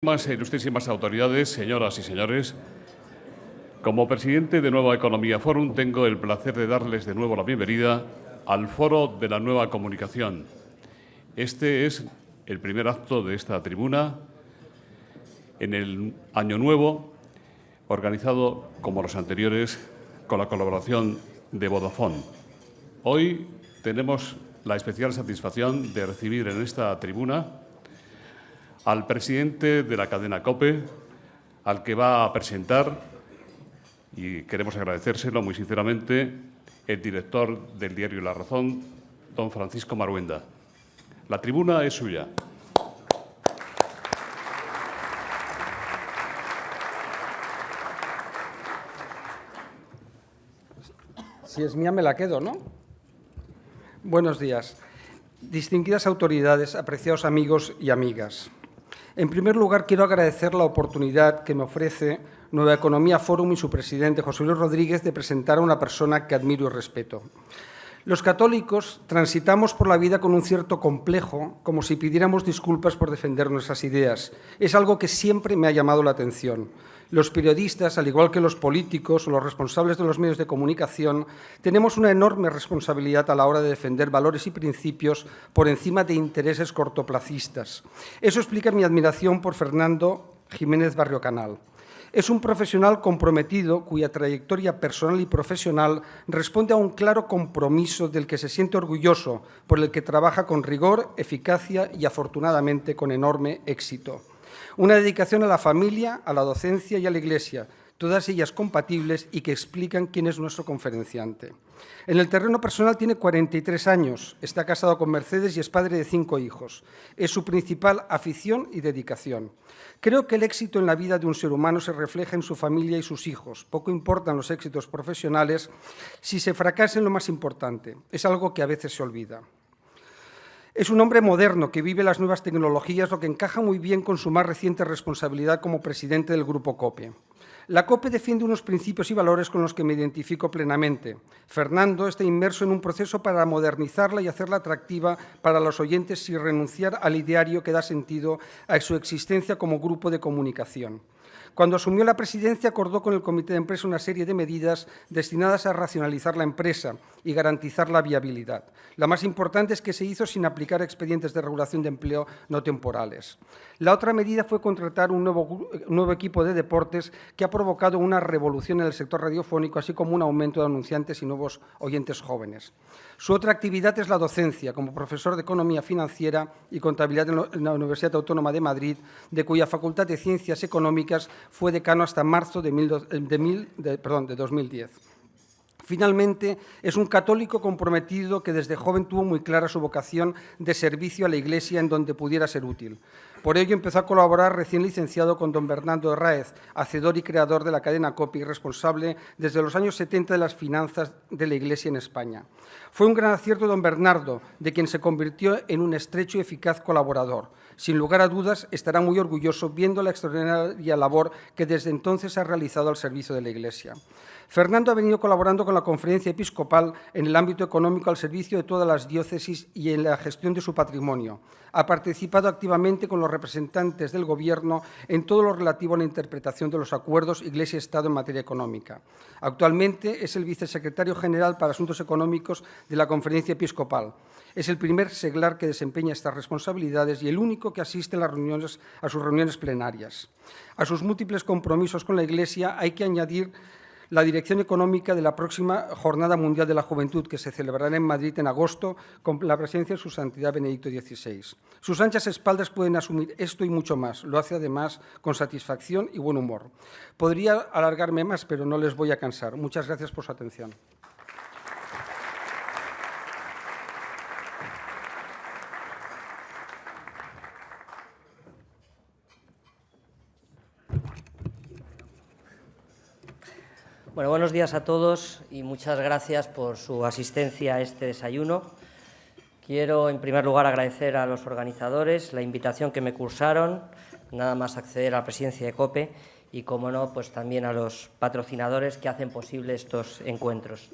Ilustrísimas autoridades, señoras y señores, como presidente de Nueva Economía Forum tengo el placer de darles de nuevo la bienvenida al Foro de la Nueva Comunicación. Este es el primer acto de esta tribuna en el Año Nuevo, organizado, como los anteriores, con la colaboración de Vodafone. Hoy tenemos la especial satisfacción de recibir en esta tribuna al presidente de la cadena COPE, al que va a presentar, y queremos agradecérselo muy sinceramente, el director del diario La Razón, don Francisco Maruenda. La tribuna es suya. Si es mía, me la quedo, ¿no? Buenos días. Distinguidas autoridades, apreciados amigos y amigas. En primer lugar, quiero agradecer la oportunidad que me ofrece Nueva Economía Forum y su presidente, José Luis Rodríguez, de presentar a una persona que admiro y respeto. Los católicos transitamos por la vida con un cierto complejo, como si pidiéramos disculpas por defender nuestras ideas. Es algo que siempre me ha llamado la atención. Los periodistas, al igual que los políticos o los responsables de los medios de comunicación, tenemos una enorme responsabilidad a la hora de defender valores y principios por encima de intereses cortoplacistas. Eso explica mi admiración por Fernando Jiménez Barrio Canal. Es un profesional comprometido cuya trayectoria personal y profesional responde a un claro compromiso del que se siente orgulloso, por el que trabaja con rigor, eficacia y, afortunadamente, con enorme éxito. Una dedicación a la familia, a la docencia y a la Iglesia, todas ellas compatibles y que explican quién es nuestro conferenciante. En el terreno personal tiene 43 años, está casado con Mercedes y es padre de 5 hijos. Es su principal afición y dedicación. Creo que el éxito en la vida de un ser humano se refleja en su familia y sus hijos. Poco importan los éxitos profesionales si se fracasa en lo más importante. Es algo que a veces se olvida. Es un hombre moderno que vive las nuevas tecnologías, lo que encaja muy bien con su más reciente responsabilidad como presidente del Grupo COPE. La COPE defiende unos principios y valores con los que me identifico plenamente. Fernando está inmerso en un proceso para modernizarla y hacerla atractiva para los oyentes sin renunciar al ideario que da sentido a su existencia como grupo de comunicación. Cuando asumió la presidencia, acordó con el Comité de Empresa una serie de medidas destinadas a racionalizar la empresa y garantizar la viabilidad. La más importante es que se hizo sin aplicar expedientes de regulación de empleo no temporales. La otra medida fue contratar un nuevo equipo de deportes que ha provocado una revolución en el sector radiofónico, así como un aumento de anunciantes y nuevos oyentes jóvenes. Su otra actividad es la docencia, como profesor de Economía Financiera y Contabilidad en la Universidad Autónoma de Madrid, de cuya Facultad de Ciencias Económicas fue decano hasta marzo de 2010. Finalmente, es un católico comprometido que desde joven tuvo muy clara su vocación de servicio a la Iglesia en donde pudiera ser útil. Por ello, empezó a colaborar recién licenciado con don Bernardo Herráez, hacedor y creador de la cadena COPE y responsable desde los años 70 de las finanzas de la Iglesia en España. Fue un gran acierto don Bernardo, de quien se convirtió en un estrecho y eficaz colaborador. Sin lugar a dudas, estará muy orgulloso viendo la extraordinaria labor que desde entonces ha realizado al servicio de la Iglesia. Fernando ha venido colaborando con la Conferencia Episcopal en el ámbito económico al servicio de todas las diócesis y en la gestión de su patrimonio. Ha participado activamente con los representantes del Gobierno en todo lo relativo a la interpretación de los acuerdos Iglesia-Estado en materia económica. Actualmente es el vicesecretario general para Asuntos Económicos de la Conferencia Episcopal. Es el primer seglar que desempeña estas responsabilidades y el único que asiste a sus reuniones plenarias. A sus múltiples compromisos con la Iglesia hay que añadir la dirección económica de la próxima Jornada Mundial de la Juventud, que se celebrará en Madrid en agosto, con la presencia de Su Santidad Benedicto XVI. Sus anchas espaldas pueden asumir esto y mucho más. Lo hace, además, con satisfacción y buen humor. Podría alargarme más, pero no les voy a cansar. Muchas gracias por su atención. Bueno, buenos días a todos y muchas gracias por su asistencia a este desayuno. Quiero, en primer lugar, agradecer a los organizadores la invitación que me cursaron, nada más acceder a la presidencia de COPE y, como no, pues también a los patrocinadores que hacen posible estos encuentros.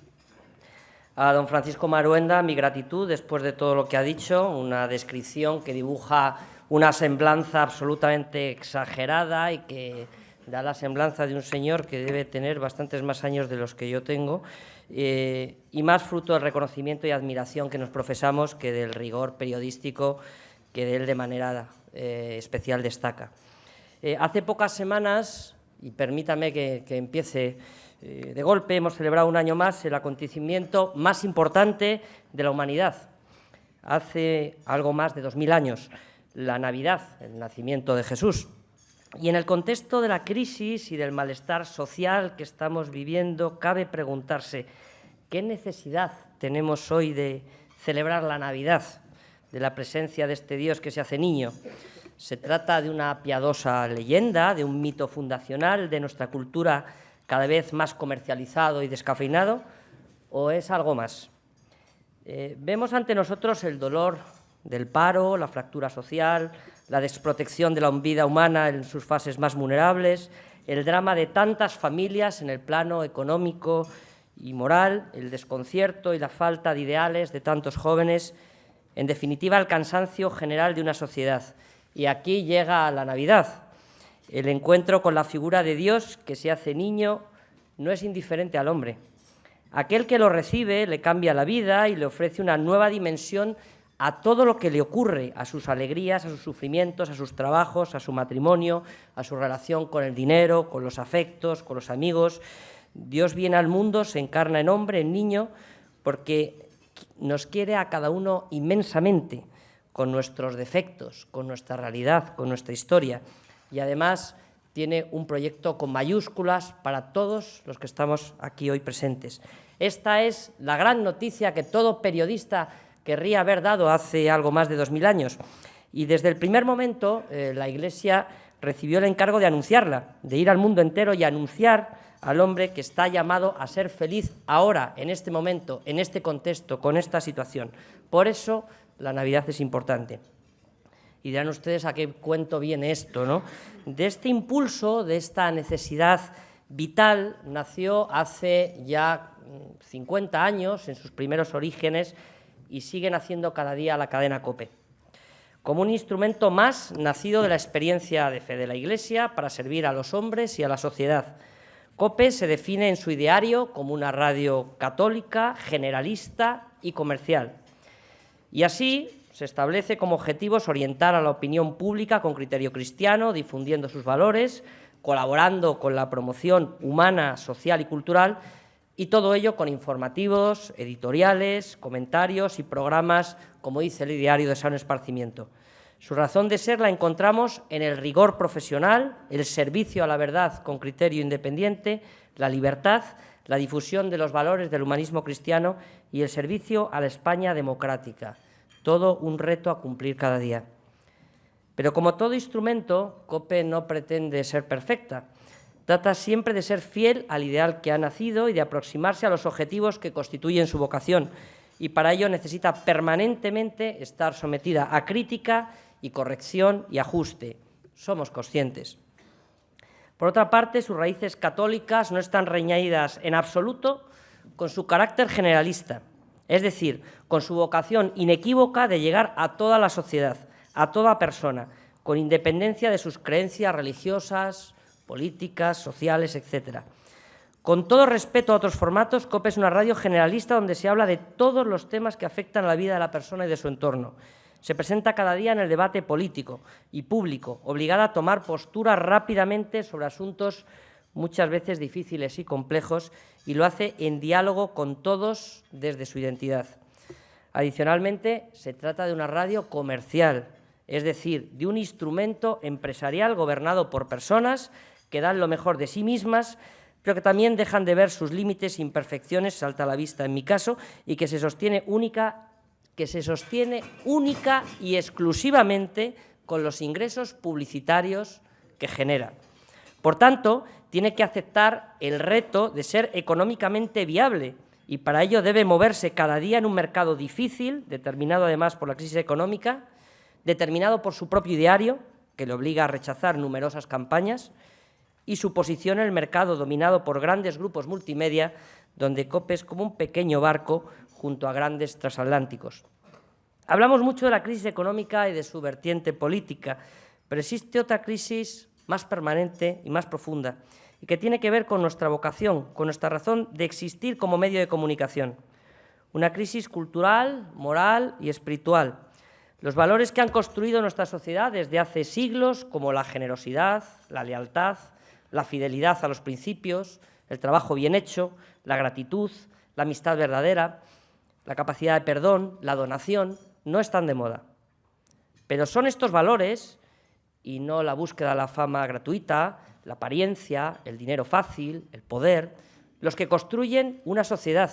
A don Francisco Maruenda, mi gratitud después de todo lo que ha dicho, una descripción que dibuja una semblanza absolutamente exagerada y que da la semblanza de un señor que debe tener bastantes más años de los que yo tengo, y más fruto del reconocimiento y admiración que nos profesamos que del rigor periodístico que de él de manera especial destaca. Hace pocas semanas, y permítame que empiece de golpe, hemos celebrado un año más el acontecimiento más importante de la humanidad. Hace algo más de 2000 años, la Navidad, el nacimiento de Jesús. Y en el contexto de la crisis y del malestar social que estamos viviendo, cabe preguntarse qué necesidad tenemos hoy de celebrar la Navidad, de la presencia de este Dios que se hace niño. ¿Se trata de una piadosa leyenda, de un mito fundacional de nuestra cultura cada vez más comercializado y descafeinado, o es algo más? Vemos ante nosotros el dolor del paro, la fractura social, la desprotección de la vida humana en sus fases más vulnerables, el drama de tantas familias en el plano económico y moral, el desconcierto y la falta de ideales de tantos jóvenes, en definitiva, el cansancio general de una sociedad. Y aquí llega la Navidad. El encuentro con la figura de Dios que se hace niño no es indiferente al hombre. Aquel que lo recibe le cambia la vida y le ofrece una nueva dimensión a todo lo que le ocurre, a sus alegrías, a sus sufrimientos, a sus trabajos, a su matrimonio, a su relación con el dinero, con los afectos, con los amigos. Dios viene al mundo, se encarna en hombre, en niño, porque nos quiere a cada uno inmensamente, con nuestros defectos, con nuestra realidad, con nuestra historia. Y además tiene un proyecto con mayúsculas para todos los que estamos aquí hoy presentes. Esta es la gran noticia que todo periodista querría haber dado hace algo más de 2000 años. Y desde el primer momento la Iglesia recibió el encargo de anunciarla, de ir al mundo entero y anunciar al hombre que está llamado a ser feliz ahora, en este momento, en este contexto, con esta situación. Por eso la Navidad es importante. Y dirán ustedes a qué cuento viene esto, ¿no? De este impulso, de esta necesidad vital, nació hace ya 50 años, en sus primeros orígenes, y sigue naciendo cada día la cadena COPE, como un instrumento más nacido de la experiencia de fe de la Iglesia para servir a los hombres y a la sociedad. COPE se define en su ideario como una radio católica, generalista y comercial. Y así se establece como objetivos orientar a la opinión pública con criterio cristiano, difundiendo sus valores, colaborando con la promoción humana, social y cultural, y todo ello con informativos, editoriales, comentarios y programas, como dice el ideario, de sano esparcimiento. Su razón de ser la encontramos en el rigor profesional, el servicio a la verdad con criterio independiente, la libertad, la difusión de los valores del humanismo cristiano y el servicio a la España democrática. Todo un reto a cumplir cada día. Pero como todo instrumento, COPE no pretende ser perfecta. Trata siempre de ser fiel al ideal que ha nacido y de aproximarse a los objetivos que constituyen su vocación. Y para ello necesita permanentemente estar sometida a crítica y corrección y ajuste. Somos conscientes. Por otra parte, sus raíces católicas no están reñidas en absoluto con su carácter generalista, es decir, con su vocación inequívoca de llegar a toda la sociedad, a toda persona, con independencia de sus creencias religiosas, políticas, sociales, etc. Con todo respeto a otros formatos, COPE es una radio generalista donde se habla de todos los temas que afectan a la vida de la persona y de su entorno. Se presenta cada día en el debate político y público, obligada a tomar postura rápidamente sobre asuntos muchas veces difíciles y complejos, y lo hace en diálogo con todos desde su identidad. Adicionalmente, se trata de una radio comercial, es decir, de un instrumento empresarial gobernado por personas que dan lo mejor de sí mismas, pero que también dejan de ver sus límites e imperfecciones, salta a la vista en mi caso, y que se sostiene única y exclusivamente con los ingresos publicitarios que genera. Por tanto, tiene que aceptar el reto de ser económicamente viable y para ello debe moverse cada día en un mercado difícil, determinado además por la crisis económica, determinado por su propio ideario, que le obliga a rechazar numerosas campañas, y su posición en el mercado dominado por grandes grupos multimedia, donde COPE es como un pequeño barco junto a grandes transatlánticos. Hablamos mucho de la crisis económica y de su vertiente política, pero existe otra crisis más permanente y más profunda, y que tiene que ver con nuestra vocación, con nuestra razón de existir como medio de comunicación. Una crisis cultural, moral y espiritual. Los valores que han construido nuestra sociedad desde hace siglos, como la generosidad, la lealtad, la fidelidad a los principios, el trabajo bien hecho, la gratitud, la amistad verdadera, la capacidad de perdón, la donación, no están de moda. Pero son estos valores, y no la búsqueda de la fama gratuita, la apariencia, el dinero fácil, el poder, los que construyen una sociedad.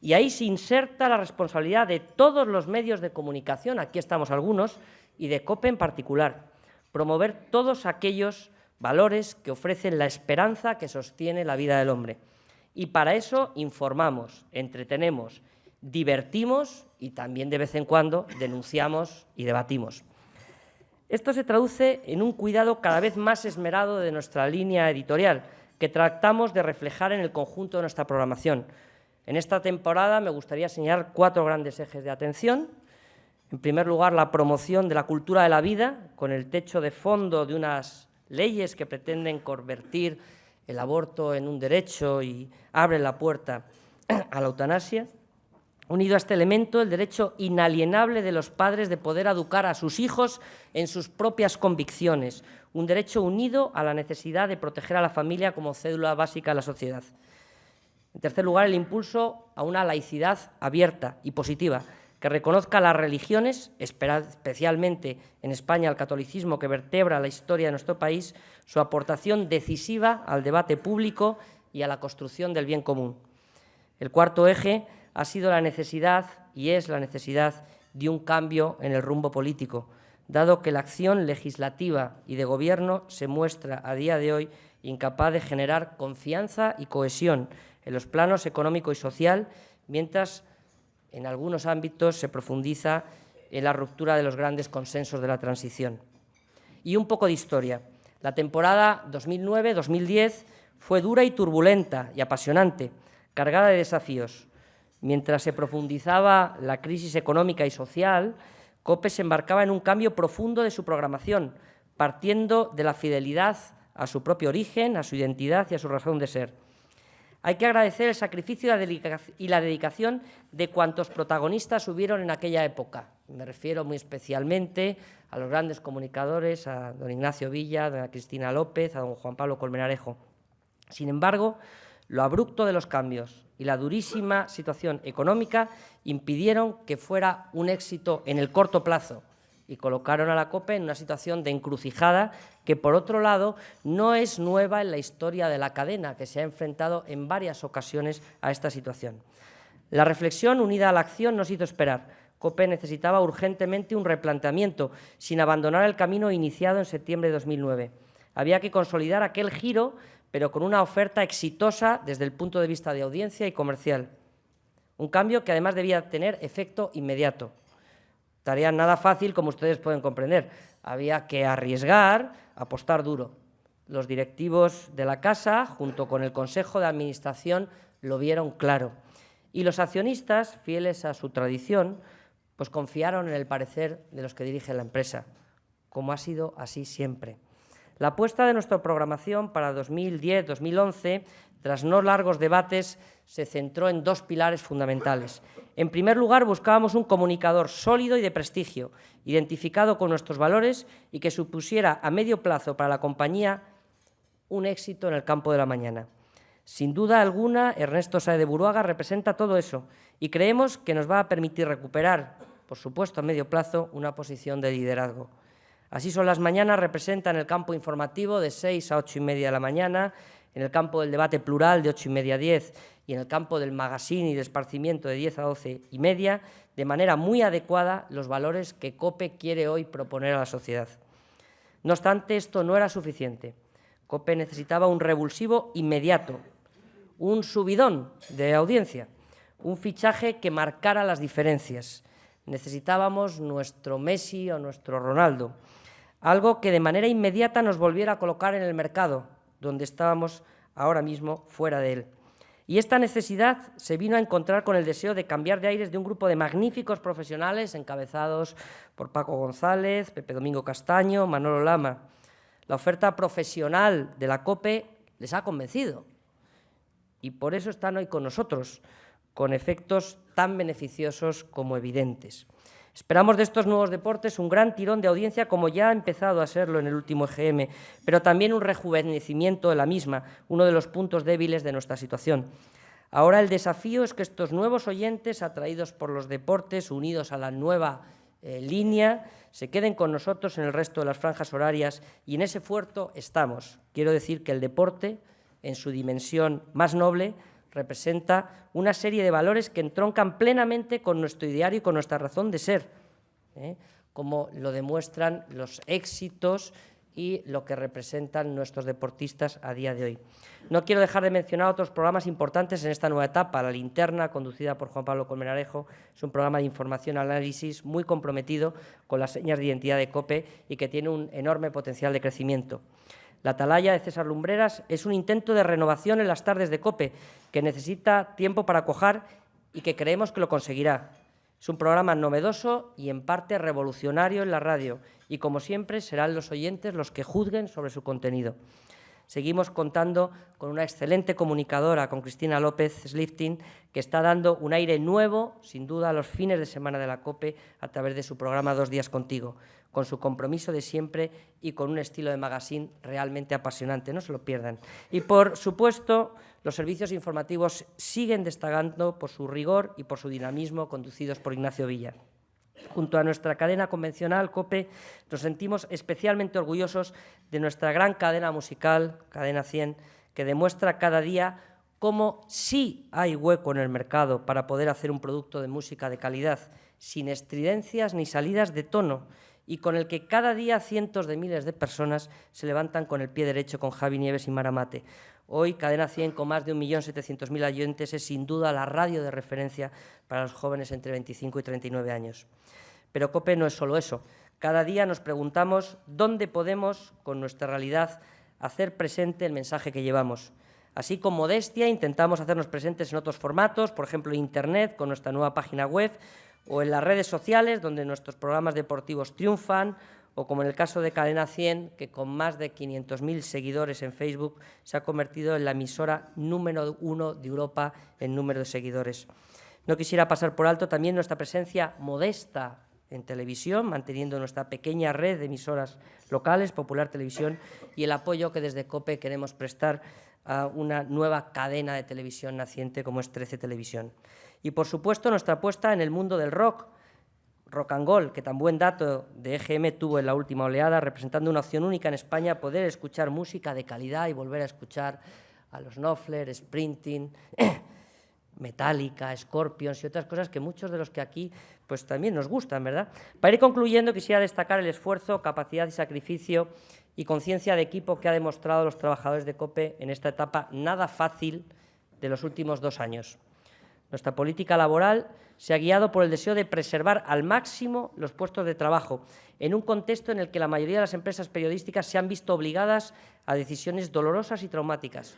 Y ahí se inserta la responsabilidad de todos los medios de comunicación, aquí estamos algunos, y de COPE en particular, promover todos aquellos valores que ofrecen la esperanza que sostiene la vida del hombre. Y para eso informamos, entretenemos, divertimos y también de vez en cuando denunciamos y debatimos. Esto se traduce en un cuidado cada vez más esmerado de nuestra línea editorial, que tratamos de reflejar en el conjunto de nuestra programación. En esta temporada me gustaría señalar 4 grandes ejes de atención. En primer lugar, la promoción de la cultura de la vida, con el techo de fondo de unas leyes que pretenden convertir el aborto en un derecho y abren la puerta a la eutanasia. Unido a este elemento, el derecho inalienable de los padres de poder educar a sus hijos en sus propias convicciones, un derecho unido a la necesidad de proteger a la familia como cédula básica de la sociedad. En tercer lugar, el impulso a una laicidad abierta y positiva, que reconozca las religiones, especialmente en España el catolicismo que vertebra la historia de nuestro país, su aportación decisiva al debate público y a la construcción del bien común. El cuarto eje ha sido la necesidad, y es la necesidad, de un cambio en el rumbo político, dado que la acción legislativa y de gobierno se muestra a día de hoy incapaz de generar confianza y cohesión en los planos económico y social, mientras en algunos ámbitos se profundiza en la ruptura de los grandes consensos de la transición. Y un poco de historia. La temporada 2009-2010 fue dura y turbulenta y apasionante, cargada de desafíos. Mientras se profundizaba la crisis económica y social, COPE se embarcaba en un cambio profundo de su programación, partiendo de la fidelidad a su propio origen, a su identidad y a su razón de ser. Hay que agradecer el sacrificio y la dedicación de cuantos protagonistas hubieron en aquella época. Me refiero muy especialmente a los grandes comunicadores, a don Ignacio Villa, a doña Cristina López, a don Juan Pablo Colmenarejo. Sin embargo, lo abrupto de los cambios y la durísima situación económica impidieron que fuera un éxito en el corto plazo y colocaron a la COPE en una situación de encrucijada que, por otro lado, no es nueva en la historia de la cadena, que se ha enfrentado en varias ocasiones a esta situación. La reflexión unida a la acción nos hizo esperar. COPE necesitaba urgentemente un replanteamiento, sin abandonar el camino iniciado en septiembre de 2009. Había que consolidar aquel giro, pero con una oferta exitosa desde el punto de vista de audiencia y comercial. Un cambio que además debía tener efecto inmediato. Tarea nada fácil, como ustedes pueden comprender. Había que arriesgar, apostar duro. Los directivos de la casa, junto con el Consejo de Administración, lo vieron claro. Y los accionistas, fieles a su tradición, pues confiaron en el parecer de los que dirigen la empresa, como ha sido así siempre. La apuesta de nuestra programación para 2010-2011, tras no largos debates, se centró en 2 pilares fundamentales. En primer lugar, buscábamos un comunicador sólido y de prestigio, identificado con nuestros valores y que supusiera a medio plazo para la compañía un éxito en el campo de la mañana. Sin duda alguna, Ernesto Sáez de Buruaga representa todo eso y creemos que nos va a permitir recuperar, por supuesto a medio plazo, una posición de liderazgo. Así Son las Mañanas representa en el campo informativo de 6 a 8 y media de la mañana, en el campo del debate plural de 8 y media a 10 y en el campo del magazine y de esparcimiento de 10 a 12 y media, de manera muy adecuada los valores que COPE quiere hoy proponer a la sociedad. No obstante, esto no era suficiente. COPE necesitaba un revulsivo inmediato, un subidón de audiencia, un fichaje que marcara las diferencias. Necesitábamos nuestro Messi o nuestro Ronaldo, algo que de manera inmediata nos volviera a colocar en el mercado, donde estábamos ahora mismo fuera de él. Y esta necesidad se vino a encontrar con el deseo de cambiar de aires de un grupo de magníficos profesionales encabezados por Paco González, Pepe Domingo Castaño, Manolo Lama. La oferta profesional de la COPE les ha convencido y por eso están hoy con nosotros, con efectos tan beneficiosos como evidentes. Esperamos de estos nuevos deportes un gran tirón de audiencia, como ya ha empezado a serlo en el último EGM, pero también un rejuvenecimiento de la misma, uno de los puntos débiles de nuestra situación. Ahora el desafío es que estos nuevos oyentes, atraídos por los deportes, unidos a la nueva línea, se queden con nosotros en el resto de las franjas horarias, y en ese esfuerzo estamos. Quiero decir que el deporte, en su dimensión más noble, representa una serie de valores que entroncan plenamente con nuestro ideario y con nuestra razón de ser, como lo demuestran los éxitos y lo que representan nuestros deportistas a día de hoy. No quiero dejar de mencionar otros programas importantes en esta nueva etapa. La Linterna, conducida por Juan Pablo Colmenarejo, es un programa de información y análisis muy comprometido con las señas de identidad de COPE y que tiene un enorme potencial de crecimiento. La Atalaya, de César Lumbreras, es un intento de renovación en las tardes de COPE que necesita tiempo para cuajar y que creemos que lo conseguirá. Es un programa novedoso y en parte revolucionario en la radio y, como siempre, serán los oyentes los que juzguen sobre su contenido. Seguimos contando con una excelente comunicadora, con Cristina López Slifting, que está dando un aire nuevo, sin duda, a los fines de semana de la COPE a través de su programa 2 días contigo, con su compromiso de siempre y con un estilo de magazine realmente apasionante. No se lo pierdan. Y, por supuesto, los servicios informativos siguen destacando por su rigor y por su dinamismo, conducidos por Ignacio Villa. Junto a nuestra cadena convencional, COPE, nos sentimos especialmente orgullosos de nuestra gran cadena musical, Cadena 100, que demuestra cada día cómo sí hay hueco en el mercado para poder hacer un producto de música de calidad, sin estridencias ni salidas de tono, y con el que cada día cientos de miles de personas se levantan con el pie derecho con Javi Nieves y Mara Mate. Hoy, Cadena 100, con más de 1.700.000 oyentes, es sin duda la radio de referencia para los jóvenes entre 25 y 39 años. Pero COPE no es solo eso. Cada día nos preguntamos dónde podemos, con nuestra realidad, hacer presente el mensaje que llevamos. Así, con modestia, intentamos hacernos presentes en otros formatos, por ejemplo, en Internet, con nuestra nueva página web, o en las redes sociales, donde nuestros programas deportivos triunfan, o como en el caso de Cadena 100, que con más de 500.000 seguidores en Facebook se ha convertido en la emisora número 1 de Europa en número de seguidores. No quisiera pasar por alto también nuestra presencia modesta en televisión, manteniendo nuestra pequeña red de emisoras locales, Popular Televisión, y el apoyo que desde COPE queremos prestar a una nueva cadena de televisión naciente como es 13 Televisión. Y, por supuesto, nuestra apuesta en el mundo del rock, Rock and Gold, que tan buen dato de EGM tuvo en la última oleada, representando una opción única en España, poder escuchar música de calidad y volver a escuchar a los Knopfler, Springsteen, Metallica, Scorpions y otras cosas que muchos de los que aquí pues también nos gustan, ¿verdad? Para ir concluyendo, quisiera destacar el esfuerzo, capacidad y sacrificio y conciencia de equipo que ha demostrado los trabajadores de COPE en esta etapa nada fácil de los últimos 2 años. Nuestra política laboral se ha guiado por el deseo de preservar al máximo los puestos de trabajo, en un contexto en el que la mayoría de las empresas periodísticas se han visto obligadas a decisiones dolorosas y traumáticas.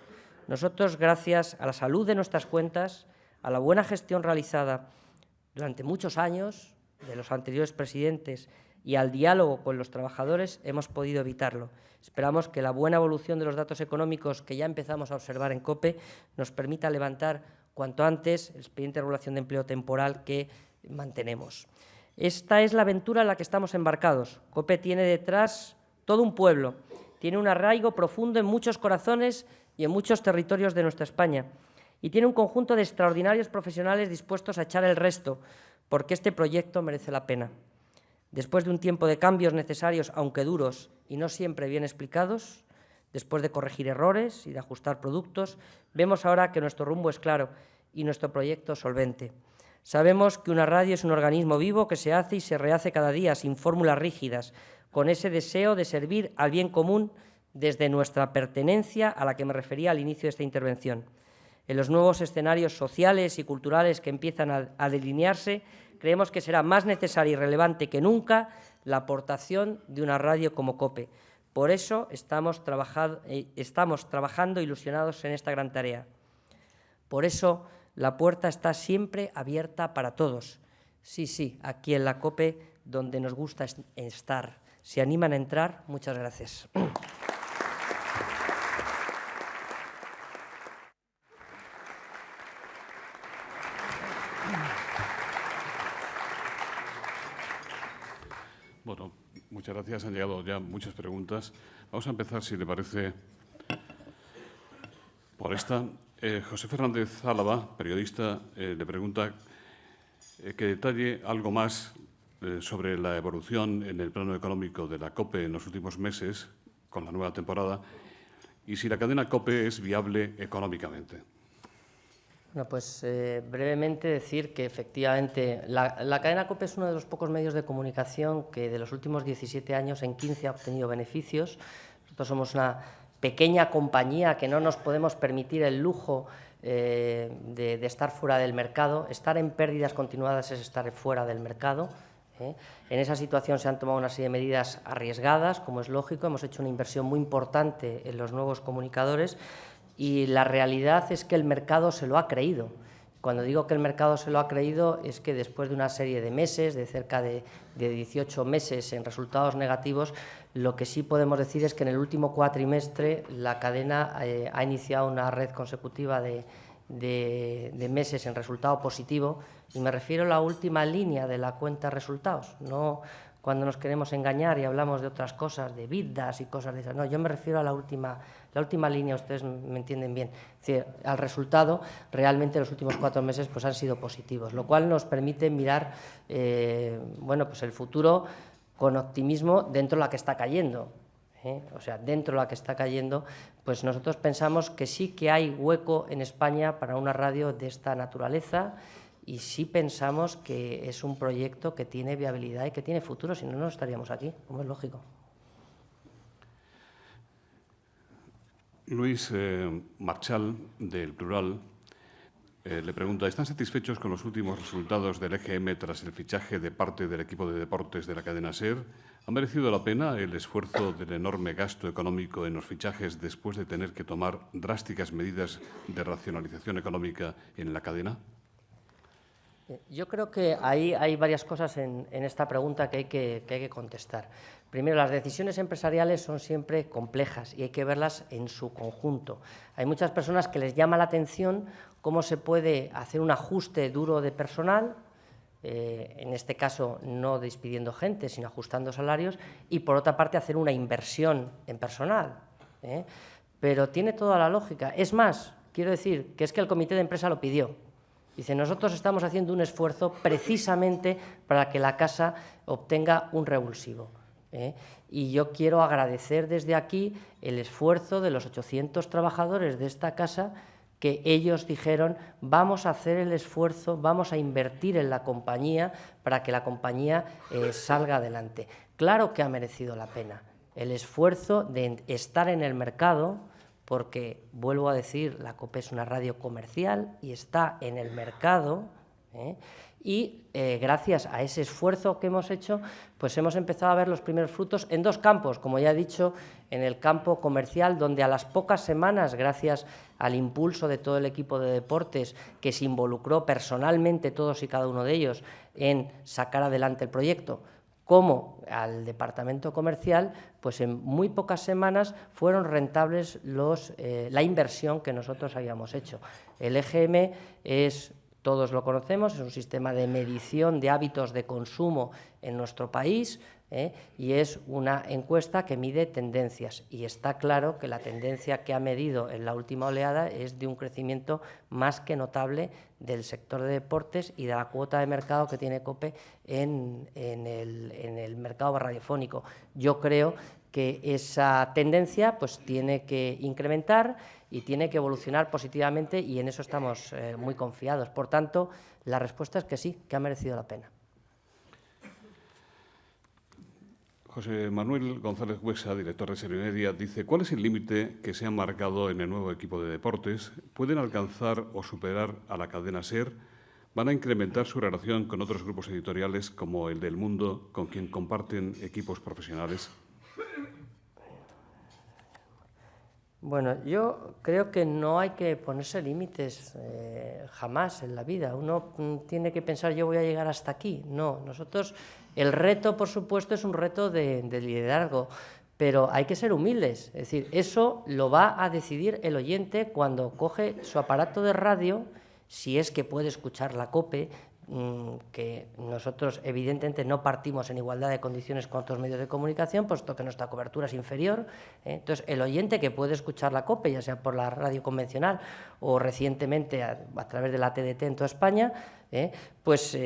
Nosotros, gracias a la salud de nuestras cuentas, a la buena gestión realizada durante muchos años de los anteriores presidentes y al diálogo con los trabajadores, hemos podido evitarlo. Esperamos que la buena evolución de los datos económicos que ya empezamos a observar en COPE nos permita levantar cuanto antes el expediente de regulación de empleo temporal que mantenemos. Esta es la aventura en la que estamos embarcados. COPE tiene detrás todo un pueblo, tiene un arraigo profundo en muchos corazones y en muchos territorios de nuestra España, y tiene un conjunto de extraordinarios profesionales dispuestos a echar el resto, porque este proyecto merece la pena. Después de un tiempo de cambios necesarios, aunque duros y no siempre bien explicados, después de corregir errores y de ajustar productos, vemos ahora que nuestro rumbo es claro y nuestro proyecto solvente. Sabemos que una radio es un organismo vivo que se hace y se rehace cada día, sin fórmulas rígidas, con ese deseo de servir al bien común desde nuestra pertenencia a la que me refería al inicio de esta intervención. En los nuevos escenarios sociales y culturales que empiezan a delinearse, creemos que será más necesaria y relevante que nunca la aportación de una radio como COPE. Por eso estamos trabajando ilusionados en esta gran tarea. Por eso, la puerta está siempre abierta para todos. Sí, aquí en la COPE, donde nos gusta estar. ¿Se animan a entrar? Muchas gracias. Bueno, muchas gracias. Han llegado ya muchas preguntas. Vamos a empezar, si le parece, por esta. José Fernández Álava, periodista, le pregunta que detalle algo más sobre la evolución en el plano económico de la COPE en los últimos meses, con la nueva temporada, y si la cadena COPE es viable económicamente. Bueno, pues brevemente decir que efectivamente la cadena COPE es uno de los pocos medios de comunicación que de los últimos 17 años en 15 ha obtenido beneficios. Nosotros somos una pequeña compañía que no nos podemos permitir el lujo de estar fuera del mercado. Estar en pérdidas continuadas es estar fuera del mercado. En esa situación se han tomado una serie de medidas arriesgadas, como es lógico. Hemos hecho una inversión muy importante en los nuevos comunicadores y la realidad es que el mercado se lo ha creído. Cuando digo que el mercado se lo ha creído es que después de una serie de meses, de cerca de 18 meses en resultados negativos, lo que sí podemos decir es que en el último cuatrimestre la cadena ha iniciado una red consecutiva de meses en resultado positivo, y me refiero a la última línea de la cuenta de resultados, no cuando nos queremos engañar y hablamos de otras cosas, de EBITDAs y cosas de esas. No, yo me refiero a la última línea, ustedes me entienden bien. Es decir, al resultado, realmente los últimos 4 meses pues, han sido positivos, lo cual nos permite mirar bueno, pues el futuro con optimismo dentro de la que está cayendo. O sea, dentro de la que está cayendo, pues nosotros pensamos que sí que hay hueco en España para una radio de esta naturaleza, y sí pensamos que es un proyecto que tiene viabilidad y que tiene futuro, si no, no estaríamos aquí, como es lógico. Luis Marchal, del Plural, le pregunta: ¿están satisfechos con los últimos resultados del EGM tras el fichaje de parte del equipo de deportes de la cadena SER? ¿Ha merecido la pena el esfuerzo del enorme gasto económico en los fichajes después de tener que tomar drásticas medidas de racionalización económica en la cadena? Yo creo que hay varias cosas en esta pregunta que hay que contestar. Primero, las decisiones empresariales son siempre complejas y hay que verlas en su conjunto. Hay muchas personas que les llama la atención cómo se puede hacer un ajuste duro de personal, en este caso no despidiendo gente, sino ajustando salarios, y por otra parte hacer una inversión en personal. Pero tiene toda la lógica. Es más, quiero decir que es que el comité de empresa lo pidió. Dice, nosotros estamos haciendo un esfuerzo precisamente para que la casa obtenga un revulsivo. Y yo quiero agradecer desde aquí el esfuerzo de los 800 trabajadores de esta casa, que ellos dijeron, vamos a hacer el esfuerzo, vamos a invertir en la compañía para que la compañía salga adelante. Claro que ha merecido la pena el esfuerzo de estar en el mercado, porque, vuelvo a decir, la COPE es una radio comercial y está en el mercado, y gracias a ese esfuerzo que hemos hecho, pues hemos empezado a ver los primeros frutos en 2 campos, como ya he dicho, en el campo comercial, donde a las pocas semanas, gracias al impulso de todo el equipo de deportes, que se involucró personalmente todos y cada uno de ellos en sacar adelante el proyecto, como al departamento comercial, pues en muy pocas semanas fueron rentables la inversión que nosotros habíamos hecho. El EGM es, todos lo conocemos, es un sistema de medición de hábitos de consumo en nuestro país, y es una encuesta que mide tendencias, y está claro que la tendencia que ha medido en la última oleada es de un crecimiento más que notable del sector de deportes y de la cuota de mercado que tiene COPE en el mercado radiofónico. Yo creo que esa tendencia pues tiene que incrementar y tiene que evolucionar positivamente, y en eso estamos muy confiados. Por tanto, la respuesta es que sí, que ha merecido la pena. José Manuel González Huesa, director de Seriomedia, dice: ¿cuál es el límite que se ha marcado en el nuevo equipo de deportes? ¿Pueden alcanzar o superar a la cadena SER? ¿Van a incrementar su relación con otros grupos editoriales como el del Mundo, con quien comparten equipos profesionales? Bueno, yo creo que no hay que ponerse límites jamás en la vida. Uno tiene que pensar, yo voy a llegar hasta aquí. No, nosotros, el reto, por supuesto, es un reto de liderazgo, pero hay que ser humildes. Es decir, eso lo va a decidir el oyente cuando coge su aparato de radio, si es que puede escuchar la COPE, que nosotros evidentemente no partimos en igualdad de condiciones con otros medios de comunicación, puesto que nuestra cobertura es inferior. Entonces, el oyente que puede escuchar la COPE, ya sea por la radio convencional o recientemente a través de la TDT en toda España, pues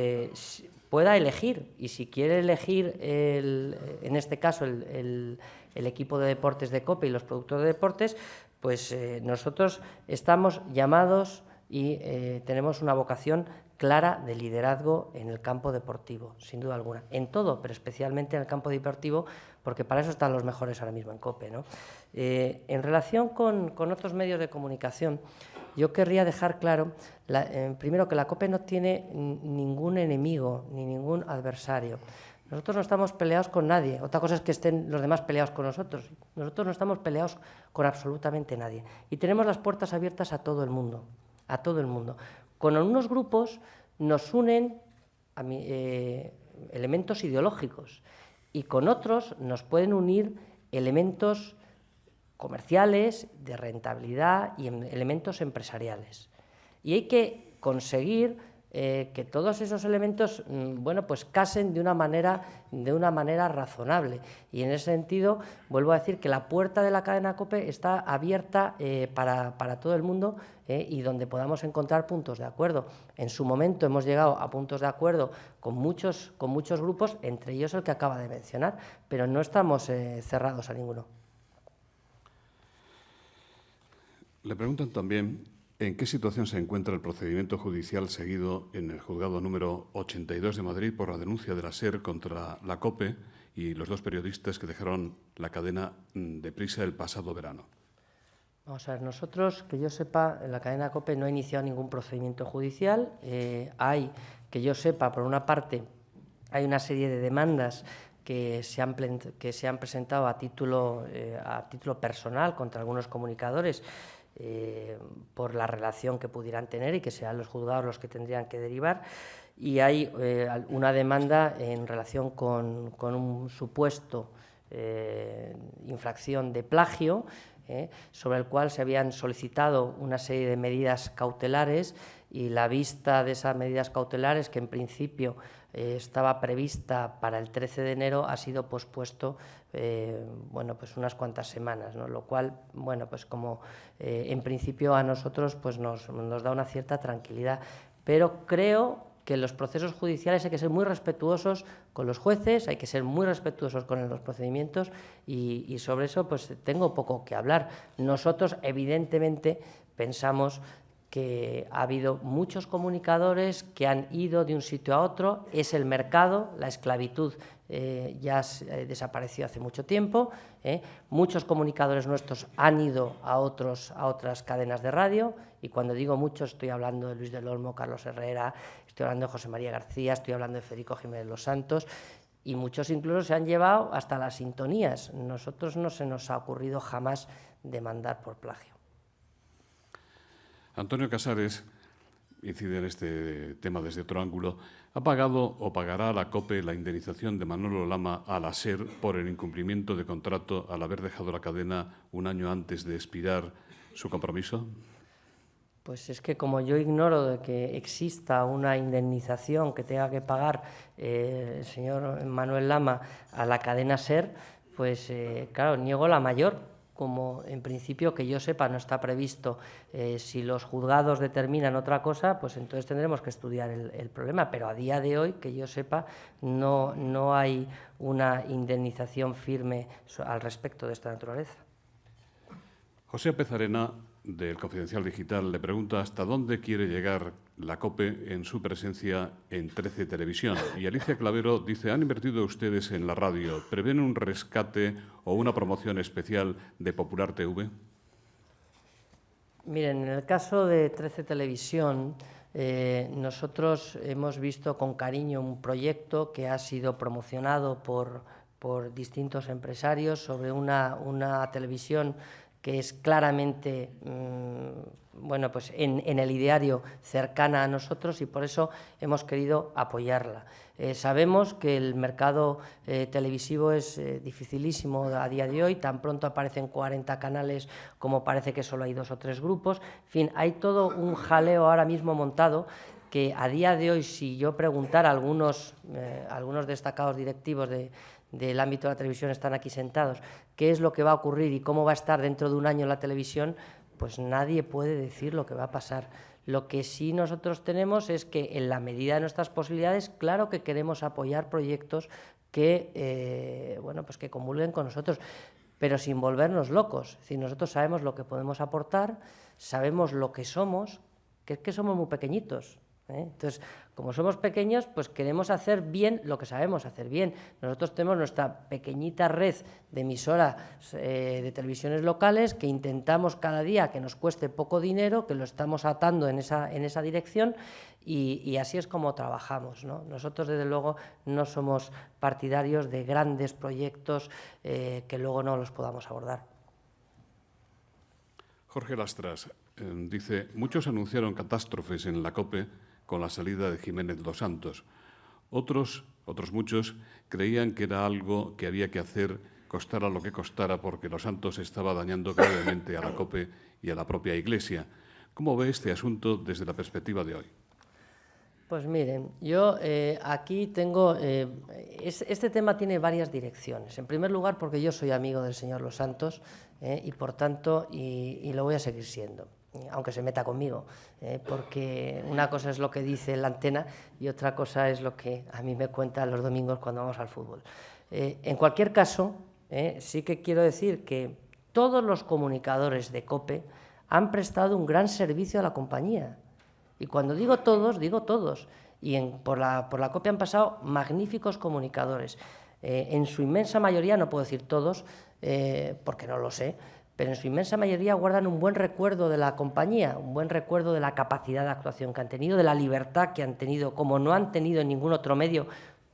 pueda elegir. Y si quiere elegir, en este caso, el equipo de deportes de COPE y los productores de deportes, pues nosotros estamos llamados y tenemos una vocación clara de liderazgo en el campo deportivo, sin duda alguna, en todo, pero especialmente en el campo deportivo, porque para eso están los mejores ahora mismo en COPE, ¿no? En relación con otros medios de comunicación, yo querría dejar claro, primero, que la COPE no tiene ningún enemigo ni ningún adversario. Nosotros no estamos peleados con nadie. Otra cosa es que estén los demás peleados con nosotros. Nosotros no estamos peleados con absolutamente nadie. Y tenemos las puertas abiertas a todo el mundo, a todo el mundo. Con algunos grupos nos unen elementos ideológicos y con otros nos pueden unir elementos comerciales, de rentabilidad y elementos empresariales. Y hay que conseguir que todos esos elementos, bueno, pues casen de una manera razonable. Y en ese sentido, vuelvo a decir que la puerta de la cadena COPE está abierta para todo el mundo y donde podamos encontrar puntos de acuerdo. En su momento hemos llegado a puntos de acuerdo con muchos grupos, entre ellos el que acaba de mencionar, pero no estamos cerrados a ninguno. Le preguntan también ¿en qué situación se encuentra el procedimiento judicial seguido en el juzgado número 82 de Madrid por la denuncia de la SER contra la COPE y los dos periodistas que dejaron la cadena Deprisa el pasado verano? Vamos a ver, nosotros, que yo sepa, en la cadena COPE no ha iniciado ningún procedimiento judicial. Hay, que yo sepa, por una parte, hay una serie de demandas que se han presentado a título personal contra algunos comunicadores, por la relación que pudieran tener y que sean los juzgados los que tendrían que derivar, y hay una demanda en relación con un supuesto infracción de plagio, sobre el cual se habían solicitado una serie de medidas cautelares, y la vista de esas medidas cautelares, que en principio estaba prevista para el 13 de enero, ha sido pospuesto bueno, pues unas cuantas semanas, ¿no? Lo cual, bueno, pues como en principio a nosotros pues nos da una cierta tranquilidad, pero creo que en los procesos judiciales hay que ser muy respetuosos con los jueces, hay que ser muy respetuosos con los procedimientos, y sobre eso pues tengo poco que hablar. Nosotros evidentemente pensamos que ha habido muchos comunicadores que han ido de un sitio a otro, es el mercado, la esclavitud ya desapareció hace mucho tiempo, muchos comunicadores nuestros han ido a otras cadenas de radio, y cuando digo muchos estoy hablando de Luis del Olmo, Carlos Herrera, estoy hablando de José María García, estoy hablando de Federico Jiménez Los Santos, y muchos incluso se han llevado hasta las sintonías. Nosotros no se nos ha ocurrido jamás demandar por plagio. Antonio Casares incide en este tema desde otro ángulo. ¿Ha pagado o pagará la COPE la indemnización de Manolo Lama a la SER por el incumplimiento de contrato al haber dejado la cadena un año antes de expirar su compromiso? Pues es que como yo ignoro de que exista una indemnización que tenga que pagar el señor Manuel Lama a la cadena SER, pues claro, niego la mayor. Como en principio, que yo sepa, no está previsto. Si los juzgados determinan otra cosa, pues entonces tendremos que estudiar el problema, pero a día de hoy, que yo sepa, no hay una indemnización firme al respecto de esta naturaleza. José Pezarena, del Confidencial Digital, le pregunta hasta dónde quiere llegar la COPE en su presencia en 13 Televisión. Y Alicia Clavero dice, ¿han invertido ustedes en la radio? ¿Prevén un rescate o una promoción especial de Popular TV? Miren, en el caso de 13 Televisión, nosotros hemos visto con cariño un proyecto que ha sido promocionado por distintos empresarios sobre una televisión que es claramente bueno, pues en el ideario cercana a nosotros, y por eso hemos querido apoyarla. Sabemos que el mercado televisivo es dificilísimo a día de hoy, tan pronto aparecen 40 canales como parece que solo hay 2 o 3 grupos. En fin, hay todo un jaleo ahora mismo montado que a día de hoy, si yo preguntara a algunos destacados directivos del ámbito de la televisión, están aquí sentados, qué es lo que va a ocurrir y cómo va a estar dentro de un año la televisión, pues nadie puede decir lo que va a pasar. Lo que sí nosotros tenemos es que, en la medida de nuestras posibilidades, claro que queremos apoyar proyectos que, bueno, pues que comulguen con nosotros, pero sin volvernos locos. Es decir, nosotros sabemos lo que podemos aportar, sabemos lo que somos, que es que somos muy pequeñitos. Entonces, como somos pequeños, pues queremos hacer bien lo que sabemos hacer bien. Nosotros tenemos nuestra pequeñita red de emisoras de televisiones locales que intentamos cada día que nos cueste poco dinero, que lo estamos atando en esa dirección, y así es como trabajamos, ¿no? Nosotros, desde luego, no somos partidarios de grandes proyectos que luego no los podamos abordar. Jorge Lastras dice: muchos anunciaron catástrofes en la COPE con la salida de Jiménez Los Santos. Otros muchos creían que era algo que había que hacer, costara lo que costara, porque Los Santos estaba dañando gravemente a la COPE y a la propia Iglesia. ¿Cómo ve este asunto desde la perspectiva de hoy? Pues miren, yo aquí tengo... este tema tiene varias direcciones. En primer lugar, porque yo soy amigo del señor Los Santos y, por tanto, y lo voy a seguir siendo, aunque se meta conmigo, porque una cosa es lo que dice en la antena y otra cosa es lo que a mí me cuenta los domingos cuando vamos al fútbol. En cualquier caso, sí que quiero decir que todos los comunicadores de COPE han prestado un gran servicio a la compañía. Y cuando digo todos. Y por la COPE han pasado magníficos comunicadores. En su inmensa mayoría, no puedo decir todos, porque no lo sé, pero en su inmensa mayoría guardan un buen recuerdo de la compañía, un buen recuerdo de la capacidad de actuación que han tenido, de la libertad que han tenido, como no han tenido en ningún otro medio,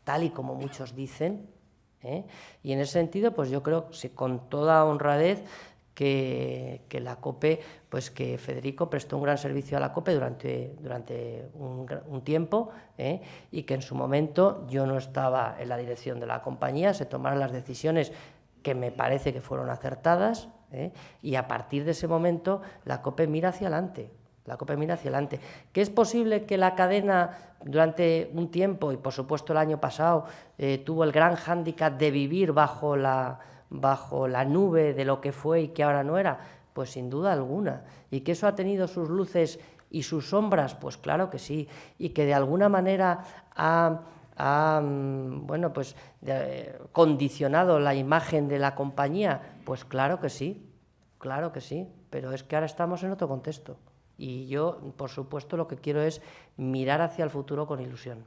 tal y como muchos dicen. Y en ese sentido, pues yo creo, con toda honradez, que la COPE, pues que Federico prestó un gran servicio a la COPE durante un tiempo, y que en su momento yo no estaba en la dirección de la compañía, se tomaron las decisiones que me parece que fueron acertadas, y a partir de ese momento la COPE mira hacia adelante. ¿Que es posible que la cadena durante un tiempo, y por supuesto el año pasado, tuvo el gran hándicap de vivir bajo la nube de lo que fue y que ahora no era? Pues sin duda alguna. ¿Y que eso ha tenido sus luces y sus sombras? Pues claro que sí. Y que de alguna manera bueno, pues condicionado la imagen de la compañía, pues claro que sí, pero es que ahora estamos en otro contexto. Y yo, por supuesto, lo que quiero es mirar hacia el futuro con ilusión.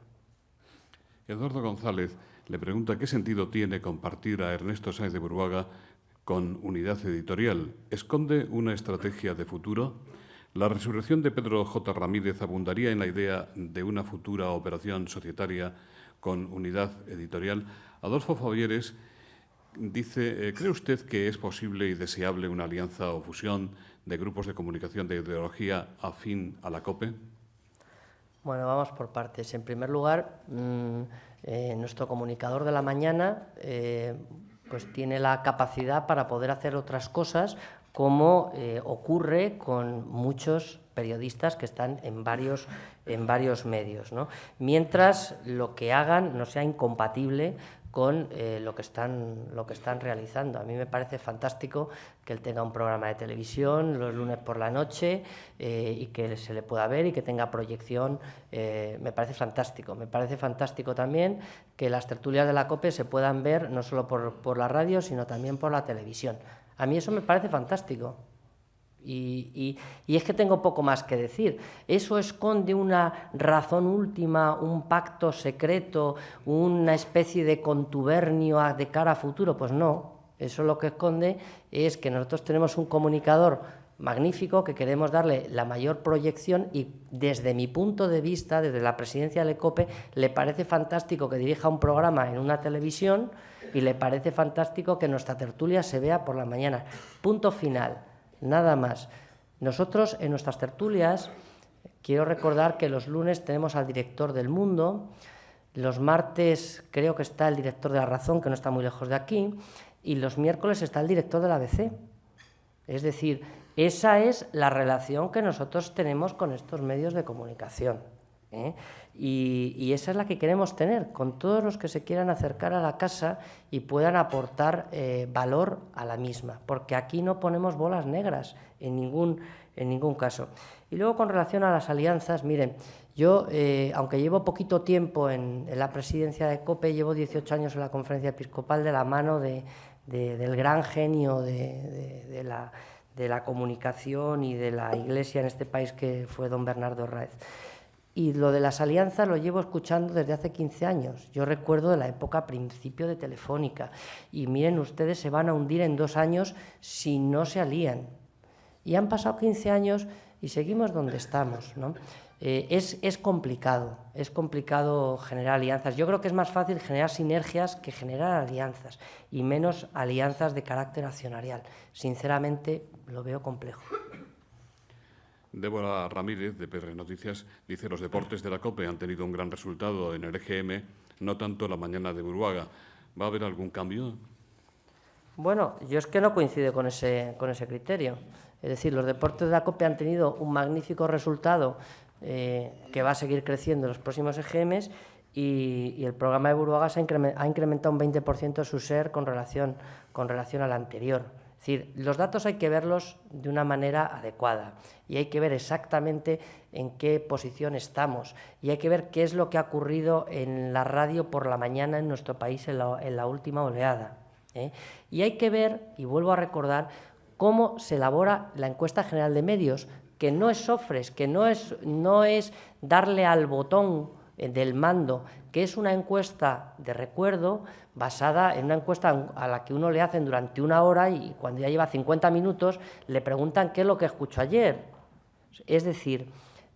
Eduardo González le pregunta qué sentido tiene compartir a Ernesto Sáenz de Buruaga con Unidad Editorial. ¿Esconde una estrategia de futuro? ¿La resurrección de Pedro J. Ramírez abundaría en la idea de una futura operación societaria con Unidad Editorial? Adolfo Favieres dice: ¿cree usted que es posible y deseable una alianza o fusión de grupos de comunicación de ideología afín a la COPE? Bueno, vamos por partes. En primer lugar, nuestro comunicador de la mañana pues tiene la capacidad para poder hacer otras cosas, como ocurre con muchos periodistas que están en varios medios, ¿no? Mientras lo que hagan no sea incompatible con lo que están realizando. A mí me parece fantástico que él tenga un programa de televisión los lunes por la noche y que se le pueda ver y que tenga proyección. Me parece fantástico. Me parece fantástico también que las tertulias de la COPE se puedan ver no solo por la radio, sino también por la televisión. A mí eso me parece fantástico. Y es que tengo poco más que decir. ¿Eso esconde una razón última, un pacto secreto, una especie de contubernio de cara a futuro? Pues no. Eso lo que esconde es que nosotros tenemos un comunicador magnífico que queremos darle la mayor proyección, y desde mi punto de vista, desde la presidencia del COPE, le parece fantástico que dirija un programa en una televisión y le parece fantástico que nuestra tertulia se vea por la mañana. Punto final. nada más. Nosotros, en nuestras tertulias, quiero recordar que los lunes tenemos al director del Mundo, los martes creo que está el director de La Razón, que no está muy lejos de aquí, y los miércoles está el director de la ABC. Es decir, esa es la relación que nosotros tenemos con estos medios de comunicación, ¿eh? Y esa es la que queremos tener con todos los que se quieran acercar a la casa y puedan aportar valor a la misma, porque aquí no ponemos bolas negras en ningún caso. Y luego, con relación a las alianzas, miren, yo, aunque llevo poquito tiempo en la presidencia de COPE, llevo 18 años en la Conferencia Episcopal de la mano del gran genio de la comunicación y de la Iglesia en este país, que fue don Bernardo Herráez. Y lo de las alianzas lo llevo escuchando desde hace 15 años. Yo recuerdo de la época principio de Telefónica. Y miren ustedes, se van a hundir en 2 años si no se alían. Y han pasado 15 años y seguimos donde estamos, ¿no? Es complicado generar alianzas. Yo creo que es más fácil generar sinergias que generar alianzas, y menos alianzas de carácter accionarial. Sinceramente, lo veo complejo. Débora Ramírez, de PR Noticias, dice: los deportes de la COPE han tenido un gran resultado en el EGM, no tanto la mañana de Buruaga. ¿Va a haber algún cambio? Bueno, yo es que no coincido con ese criterio. Es decir, los deportes de la COPE han tenido un magnífico resultado que va a seguir creciendo en los próximos EGMs, y el programa de Buruaga ha incrementado un 20% su SER con relación al anterior. Es decir, los datos hay que verlos de una manera adecuada y hay que ver exactamente en qué posición estamos, y hay que ver qué es lo que ha ocurrido en la radio por la mañana en nuestro país en la última oleada, ¿eh? Y hay que ver, y vuelvo a recordar, cómo se elabora la encuesta general de medios, que no es Sofres, que no es darle al botón del mando, que es una encuesta de recuerdo basada en una encuesta a la que uno le hacen durante 1 hora, y cuando ya lleva 50 minutos le preguntan qué es lo que escuchó ayer. Es decir,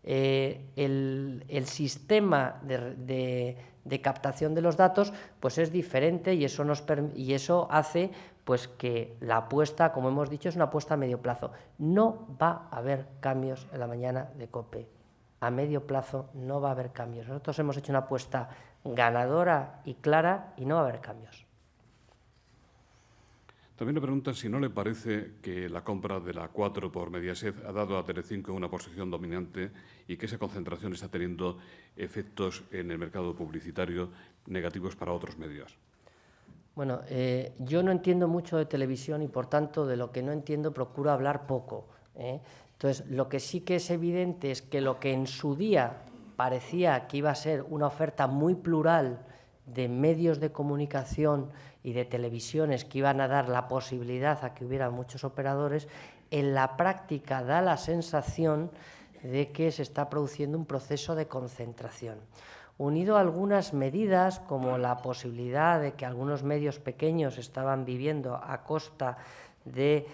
el sistema de captación de los datos pues es diferente, y eso hace pues que la apuesta, como hemos dicho, es una apuesta a medio plazo. No va a haber cambios en la mañana de COPE. A medio plazo no va a haber cambios. Nosotros hemos hecho una apuesta ganadora y clara, y no va a haber cambios. También le preguntan si no le parece que la compra de la 4 por Mediaset ha dado a Telecinco una posición dominante, y que esa concentración está teniendo efectos en el mercado publicitario negativos para otros medios. Bueno, yo no entiendo mucho de televisión, y por tanto de lo que no entiendo procuro hablar poco, ¿eh? Entonces, lo que sí que es evidente es que lo que en su día parecía que iba a ser una oferta muy plural de medios de comunicación y de televisiones, que iban a dar la posibilidad a que hubiera muchos operadores, en la práctica da la sensación de que se está produciendo un proceso de concentración, unido a algunas medidas como la posibilidad de que algunos medios pequeños estaban viviendo a costa de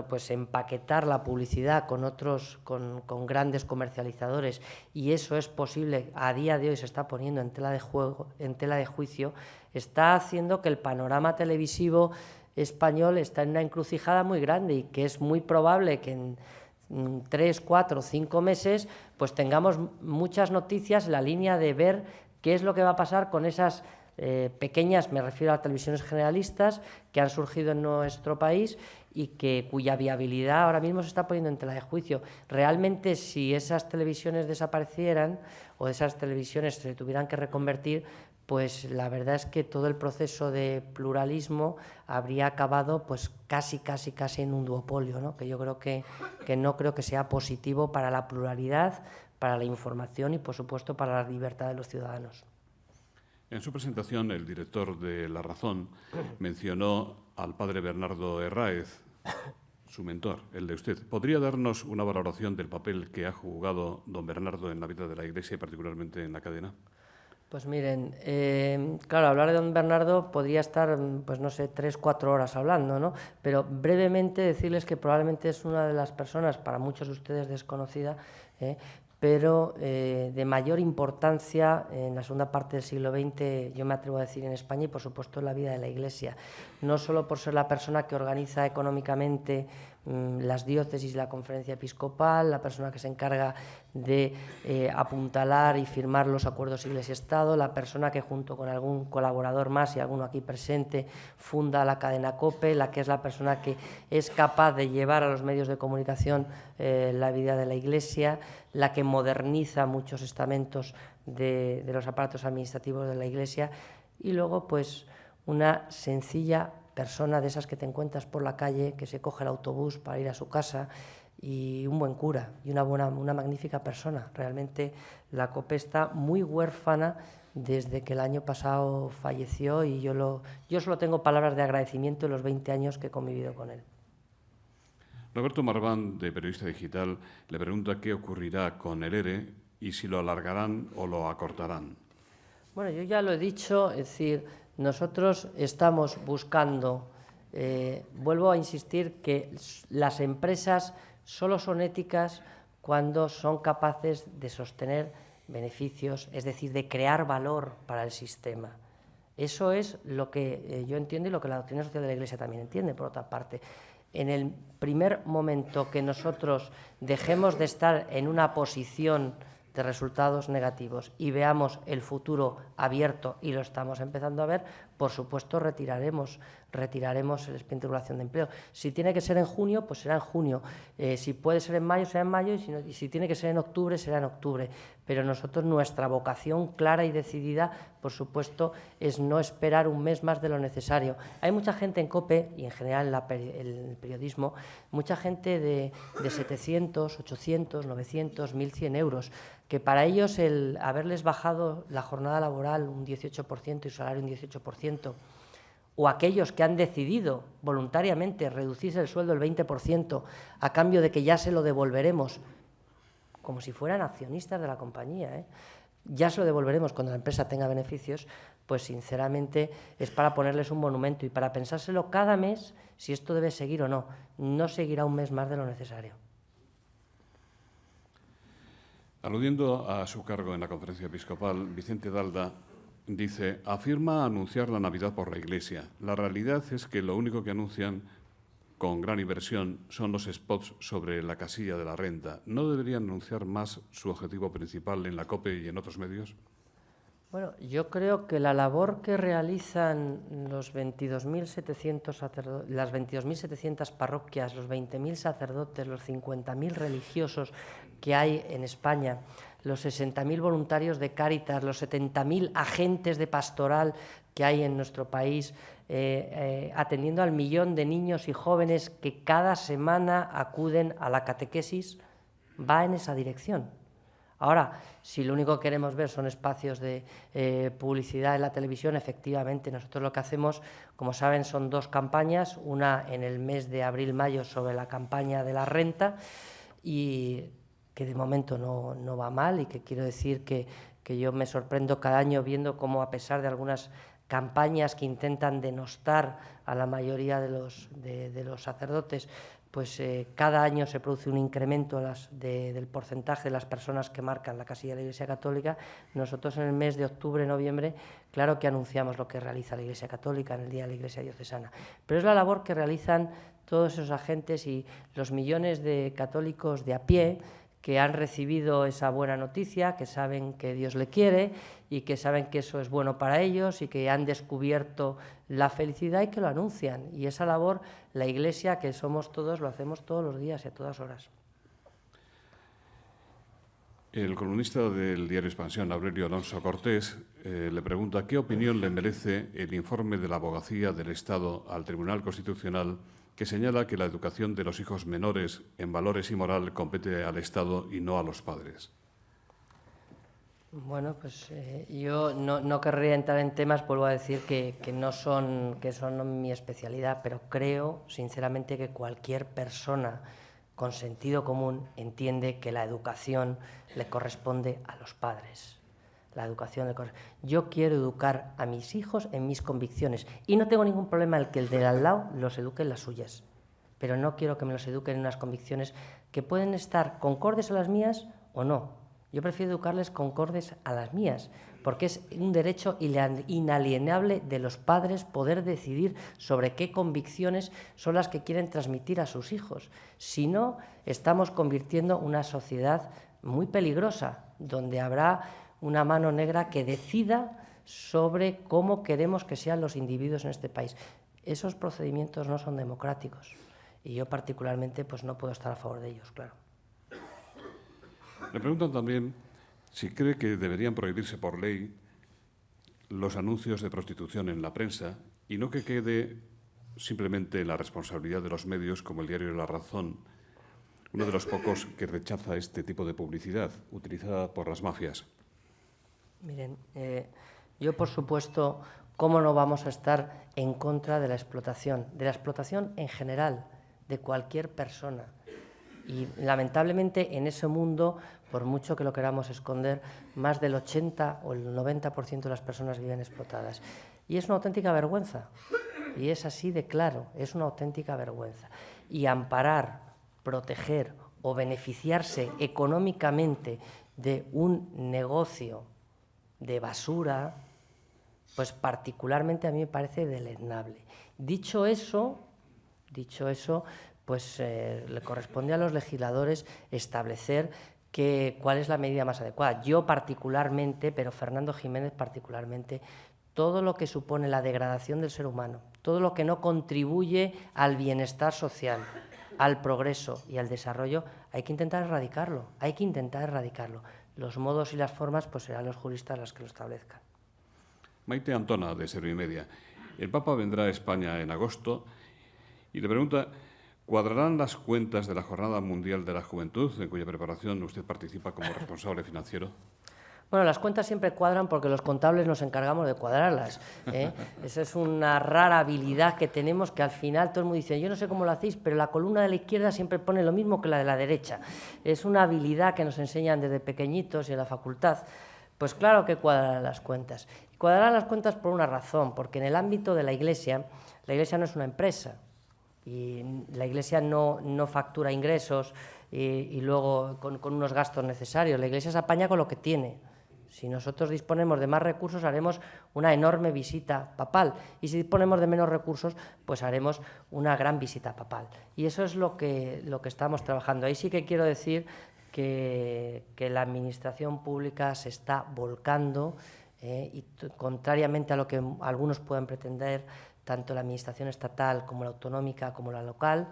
pues empaquetar la publicidad con grandes comercializadores, y eso es posible, a día de hoy se está poniendo en tela de juicio, está haciendo que el panorama televisivo español está en una encrucijada muy grande, y que es muy probable que en 3, 4, 5 meses pues tengamos muchas noticias en la línea de ver qué es lo que va a pasar con esas pequeñas, me refiero a televisiones generalistas, que han surgido en nuestro país y cuya viabilidad ahora mismo se está poniendo en tela de juicio. Realmente, si esas televisiones desaparecieran, o esas televisiones se tuvieran que reconvertir, pues la verdad es que todo el proceso de pluralismo habría acabado pues casi en un duopolio, ¿no? Que yo creo que no creo que sea positivo para la pluralidad, para la información y, por supuesto, para la libertad de los ciudadanos. En su presentación, el director de La Razón mencionó al padre Bernardo Herráez, su mentor, el de usted. ¿Podría darnos una valoración del papel que ha jugado don Bernardo en la vida de la Iglesia y particularmente en la cadena? Pues miren, claro, hablar de don Bernardo podría estar, pues no sé, 3, 4 horas hablando, ¿no? Pero brevemente decirles que probablemente es una de las personas, para muchos de ustedes desconocida, pero de mayor importancia en la segunda parte del siglo XX, yo me atrevo a decir en España y por supuesto en la vida de la Iglesia, no solo por ser la persona que organiza económicamente las diócesis y la conferencia episcopal, la persona que se encarga de apuntalar y firmar los acuerdos Iglesia-Estado, la persona que junto con algún colaborador más y alguno aquí presente funda la cadena COPE, la que es la persona que es capaz de llevar a los medios de comunicación la vida de la Iglesia, la que moderniza muchos estamentos de los aparatos administrativos de la Iglesia y luego pues una sencilla persona de esas que te encuentras por la calle, que se coge el autobús para ir a su casa y un buen cura y una magnífica persona. Realmente la COPE está muy huérfana desde que el año pasado falleció y yo solo tengo palabras de agradecimiento en los 20 años que he convivido con él. Roberto Marván, de Periodista Digital, le pregunta qué ocurrirá con el ERE y si lo alargarán o lo acortarán. Bueno, yo ya lo he dicho, es decir, nosotros estamos buscando, vuelvo a insistir, que las empresas solo son éticas cuando son capaces de sostener beneficios, es decir, de crear valor para el sistema. Eso es lo que yo entiendo y lo que la doctrina social de la Iglesia también entiende, por otra parte. En el primer momento que nosotros dejemos de estar en una posición de resultados negativos y veamos el futuro abierto, y lo estamos empezando a ver, por supuesto retiraremos el expediente de regulación de empleo. Si tiene que ser en junio, pues será en junio. Si puede ser en mayo, será en mayo, y si tiene que ser en octubre, será en octubre. Pero nosotros, nuestra vocación clara y decidida, por supuesto, es no esperar un mes más de lo necesario. Hay mucha gente en COPE, y en general en el periodismo, mucha gente de 700, 800, 900, 1.100 euros, que para ellos el haberles bajado la jornada laboral un 18% y su salario un 18%, o aquellos que han decidido voluntariamente reducirse el sueldo el 20% a cambio de que ya se lo devolveremos, como si fueran accionistas de la compañía, ya se lo devolveremos cuando la empresa tenga beneficios, pues sinceramente es para ponerles un monumento y para pensárselo cada mes si esto debe seguir o no. No seguirá un mes más de lo necesario. Aludiendo a su cargo en la conferencia episcopal, Vicente Dalda dice: afirma anunciar la Navidad por la Iglesia. La realidad es que lo único que anuncian con gran inversión son los spots sobre la casilla de la renta. ¿No deberían anunciar más su objetivo principal en la COPE y en otros medios? Bueno, yo creo que la labor que realizan las 22.700 parroquias, los 20.000 sacerdotes, los 50.000 religiosos que hay en España, los 60.000 voluntarios de Cáritas, los 70.000 agentes de pastoral que hay en nuestro país, atendiendo al 1 millón de niños y jóvenes que cada semana acuden a la catequesis, va en esa dirección. Ahora, si lo único que queremos ver son espacios de publicidad en la televisión, efectivamente, nosotros lo que hacemos, como saben, son 2 campañas, una en el mes de abril-mayo sobre la campaña de la renta, y que de momento no va mal, y que quiero decir que yo me sorprendo cada año viendo cómo, a pesar de algunas campañas que intentan denostar a la mayoría de los sacerdotes, pues cada año se produce un incremento del porcentaje de las personas que marcan la casilla de la Iglesia Católica. Nosotros en el mes de octubre, noviembre, claro que anunciamos lo que realiza la Iglesia Católica en el Día de la Iglesia Diocesana, pero es la labor que realizan todos esos agentes y los millones de católicos de a pie que han recibido esa buena noticia, que saben que Dios le quiere y que saben que eso es bueno para ellos y que han descubierto la felicidad y que lo anuncian. Y esa labor, la Iglesia, que somos todos, lo hacemos todos los días y a todas horas. El columnista del diario Expansión, Aurelio Alonso Cortés, le pregunta qué opinión le merece el informe de la Abogacía del Estado al Tribunal Constitucional, que señala que la educación de los hijos menores en valores y moral compete al Estado y no a los padres. Bueno, pues yo no querría entrar en temas, vuelvo a decir que son mi especialidad, pero creo sinceramente que cualquier persona con sentido común entiende que la educación le corresponde a los padres. La educación yo quiero educar a mis hijos en mis convicciones y no tengo ningún problema en que el de al lado los eduque en las suyas, pero no quiero que me los eduquen en unas convicciones que pueden estar concordes a las mías o no, Yo prefiero educarles concordes a las mías, porque es un derecho inalienable de los padres poder decidir sobre qué convicciones son las que quieren transmitir a sus hijos. Si no, estamos convirtiendo una sociedad muy peligrosa, donde habrá una mano negra que decida sobre cómo queremos que sean los individuos en este país. Esos procedimientos no son democráticos y yo particularmente pues no puedo estar a favor de ellos, claro. Le preguntan también si cree que deberían prohibirse por ley los anuncios de prostitución en la prensa y no que quede simplemente en la responsabilidad de los medios como el diario La Razón, uno de los pocos que rechaza este tipo de publicidad utilizada por las mafias. Miren, yo por supuesto, ¿cómo no vamos a estar en contra de la explotación en general, de cualquier persona? Y lamentablemente en ese mundo, por mucho que lo queramos esconder, más del 80 o el 90% de las personas viven explotadas. Y es una auténtica vergüenza, y es así de claro, es una auténtica vergüenza. Y amparar, proteger o beneficiarse económicamente de un negocio de basura, pues particularmente a mí me parece deleznable. Dicho eso, pues le corresponde a los legisladores establecer cuál es la medida más adecuada. Yo particularmente, pero Fernando Jiménez particularmente, todo lo que supone la degradación del ser humano, todo lo que no contribuye al bienestar social, al progreso y al desarrollo, hay que intentar erradicarlo, Los modos y las formas pues serán los juristas los que lo establezcan. Maite Antona, de Servimedia. El Papa vendrá a España en agosto y le pregunta: ¿cuadrarán las cuentas de la Jornada Mundial de la Juventud, en cuya preparación usted participa como responsable financiero? Bueno, las cuentas siempre cuadran porque los contables nos encargamos de cuadrarlas, ¿eh? Esa es una rara habilidad que tenemos, que al final todo el mundo dice, yo no sé cómo lo hacéis, pero la columna de la izquierda siempre pone lo mismo que la de la derecha. Es una habilidad que nos enseñan desde pequeñitos y en la facultad. Pues claro que cuadrarán las cuentas. Y cuadrarán las cuentas por una razón, porque en el ámbito de la Iglesia no es una empresa. Y la Iglesia no factura ingresos y luego con unos gastos necesarios. La Iglesia se apaña con lo que tiene. Si nosotros disponemos de más recursos, haremos una enorme visita papal. Y si disponemos de menos recursos, pues haremos una gran visita papal. Y eso es lo que estamos trabajando. Ahí sí que quiero decir que la administración pública se está volcando y contrariamente a lo que algunos puedan pretender, tanto la administración estatal como la autonómica como la local,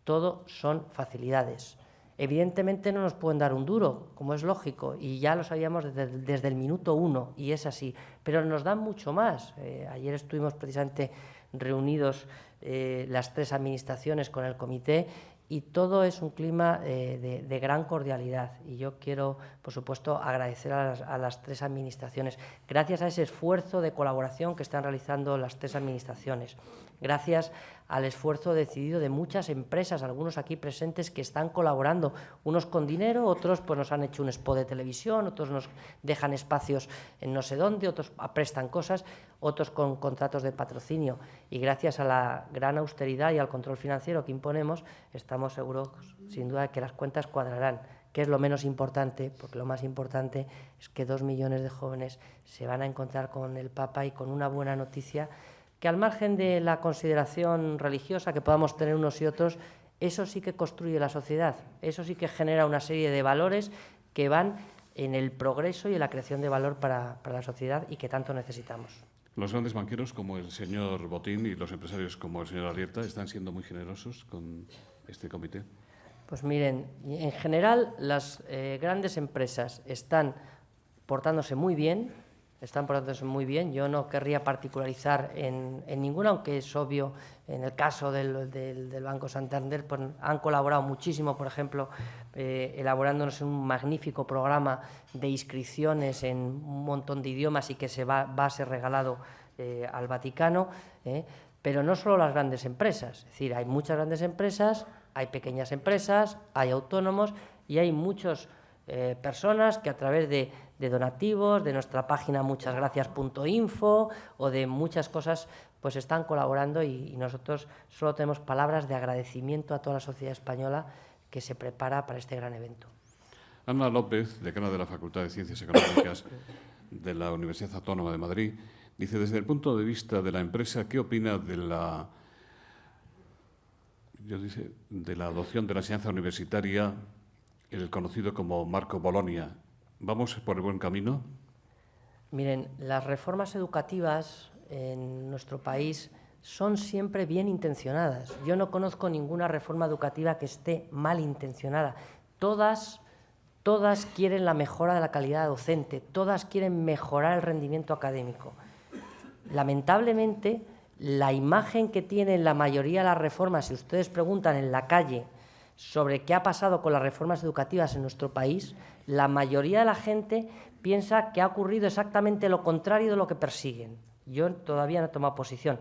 todo son facilidades. Evidentemente no nos pueden dar un duro, como es lógico, y ya lo sabíamos desde el minuto 1, y es así, pero nos dan mucho más. Ayer estuvimos precisamente reunidos las 3 administraciones con el comité y todo es un clima de gran cordialidad. Y yo quiero, por supuesto, agradecer a las 3 administraciones, gracias a ese esfuerzo de colaboración que están realizando las 3 administraciones, gracias al esfuerzo decidido de muchas empresas, algunos aquí presentes que están colaborando, unos con dinero, otros pues nos han hecho un spot de televisión, otros nos dejan espacios en no sé dónde, otros prestan cosas, otros con contratos de patrocinio. Y gracias a la gran austeridad y al control financiero que imponemos, estamos seguros, sin duda, de que las cuentas cuadrarán, que es lo menos importante, porque lo más importante es que 2 millones de jóvenes se van a encontrar con el Papa y con una buena noticia, que al margen de la consideración religiosa que podamos tener unos y otros, eso sí que construye la sociedad, eso sí que genera una serie de valores que van en el progreso y en la creación de valor para la sociedad y que tanto necesitamos. Los grandes banqueros como el señor Botín y los empresarios como el señor Arrieta están siendo muy generosos con este comité. Pues miren, en general las grandes empresas están portándose muy bien, Yo no querría particularizar en ninguna, aunque es obvio, en el caso del Banco Santander, pues han colaborado muchísimo, por ejemplo, elaborándonos un magnífico programa de inscripciones en un montón de idiomas y que va a ser regalado al Vaticano, pero no solo las grandes empresas, es decir, hay muchas grandes empresas, hay pequeñas empresas, hay autónomos y hay muchas personas que a través de donativos, de nuestra página muchasgracias.info o de muchas cosas, pues están colaborando y nosotros solo tenemos palabras de agradecimiento a toda la sociedad española que se prepara para este gran evento. Ana López, decana de la Facultad de Ciencias Económicas de la Universidad Autónoma de Madrid, dice, desde el punto de vista de la empresa, ¿qué opina de la adopción de la enseñanza universitaria, el conocido como Marco Bolonia? ¿Vamos por el buen camino? Miren, las reformas educativas en nuestro país son siempre bien intencionadas. Yo no conozco ninguna reforma educativa que esté mal intencionada. Todas quieren la mejora de la calidad docente, todas quieren mejorar el rendimiento académico. Lamentablemente, la imagen que tienen la mayoría de las reformas, si ustedes preguntan en la calle sobre qué ha pasado con las reformas educativas en nuestro país, la mayoría de la gente piensa que ha ocurrido exactamente lo contrario de lo que persiguen. Yo todavía no he tomado posición,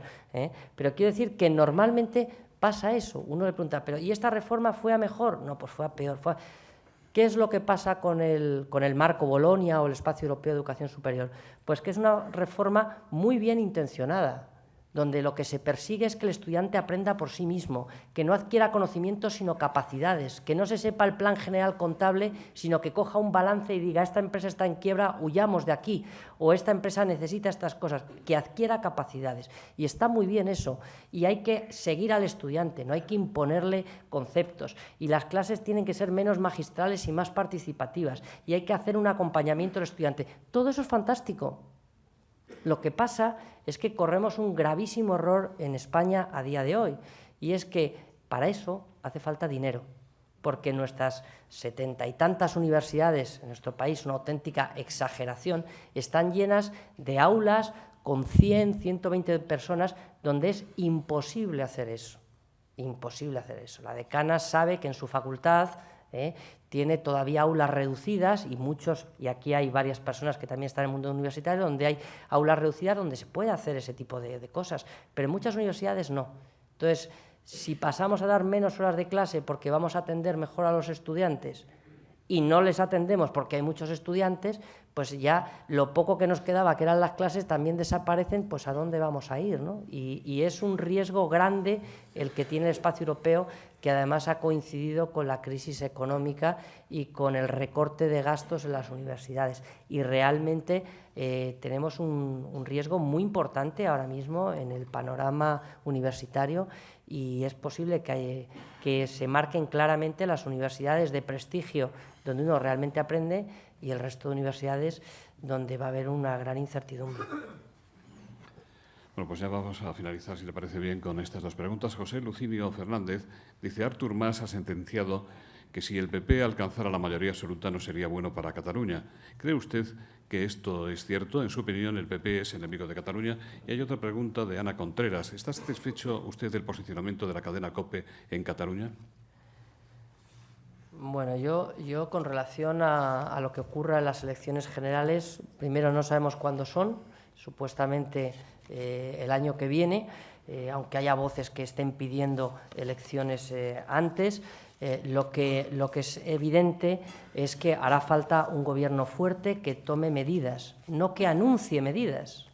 pero quiero decir que normalmente pasa eso. Uno le pregunta, ¿pero y esta reforma fue a mejor? No, pues fue a peor. ¿Qué es lo que pasa con el Marco Bolonia o el Espacio Europeo de Educación Superior? Pues que es una reforma muy bien intencionada, donde lo que se persigue es que el estudiante aprenda por sí mismo, que no adquiera conocimientos sino capacidades, que no se sepa el plan general contable, sino que coja un balance y diga, esta empresa está en quiebra, huyamos de aquí, o esta empresa necesita estas cosas, que adquiera capacidades. Y está muy bien eso, y hay que seguir al estudiante, no hay que imponerle conceptos, y las clases tienen que ser menos magistrales y más participativas, y hay que hacer un acompañamiento al estudiante. Todo eso es fantástico. Lo que pasa es que corremos un gravísimo error en España a día de hoy, y es que para eso hace falta dinero, porque nuestras 70 y tantas universidades en nuestro país, una auténtica exageración, están llenas de aulas con 100, 120 personas, donde es imposible hacer eso. Imposible hacer eso. La decana sabe que en su facultad tiene todavía aulas reducidas y aquí hay varias personas que también están en el mundo universitario, donde hay aulas reducidas donde se puede hacer ese tipo de cosas, pero en muchas universidades no. Entonces, si pasamos a dar menos horas de clase porque vamos a atender mejor a los estudiantes y no les atendemos porque hay muchos estudiantes, pues ya lo poco que nos quedaba, que eran las clases, también desaparecen, pues ¿a dónde vamos a ir, ¿no? Y es un riesgo grande el que tiene el espacio europeo, que además ha coincidido con la crisis económica y con el recorte de gastos en las universidades. Y realmente tenemos un riesgo muy importante ahora mismo en el panorama universitario, y es posible que se marquen claramente las universidades de prestigio, donde uno realmente aprende, y el resto de universidades donde va a haber una gran incertidumbre. Bueno, pues ya vamos a finalizar, si le parece bien, con estas dos preguntas. José Lucinio Fernández dice, Artur Mas ha sentenciado que si el PP alcanzara la mayoría absoluta no sería bueno para Cataluña. ¿Cree usted que esto es cierto? En su opinión, el PP es enemigo de Cataluña. Y hay otra pregunta de Ana Contreras. ¿Está satisfecho usted del posicionamiento de la cadena COPE en Cataluña? Bueno, yo con relación a lo que ocurra en las elecciones generales, primero no sabemos cuándo son, supuestamente el año que viene, aunque haya voces que estén pidiendo elecciones antes. Lo que es evidente es que hará falta un gobierno fuerte que tome medidas, no que anuncie medidas,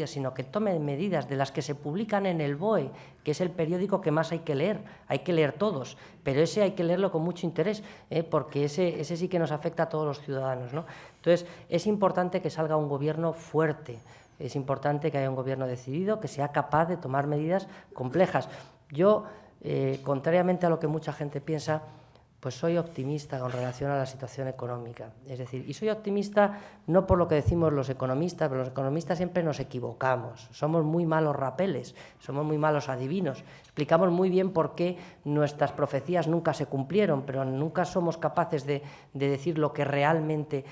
sino que tome medidas de las que se publican en el BOE, que es el periódico que más hay que leer todos, pero ese hay que leerlo con mucho interés, porque ese sí que nos afecta a todos los ciudadanos, ¿no? Entonces, es importante que salga un gobierno fuerte, es importante que haya un gobierno decidido, que sea capaz de tomar medidas complejas. Yo, contrariamente a lo que mucha gente piensa, pues soy optimista con relación a la situación económica. Es decir, y soy optimista no por lo que decimos los economistas, pero los economistas siempre nos equivocamos. Somos muy malos rapeles, somos muy malos adivinos. Explicamos muy bien por qué nuestras profecías nunca se cumplieron, pero nunca somos capaces de decir lo que realmente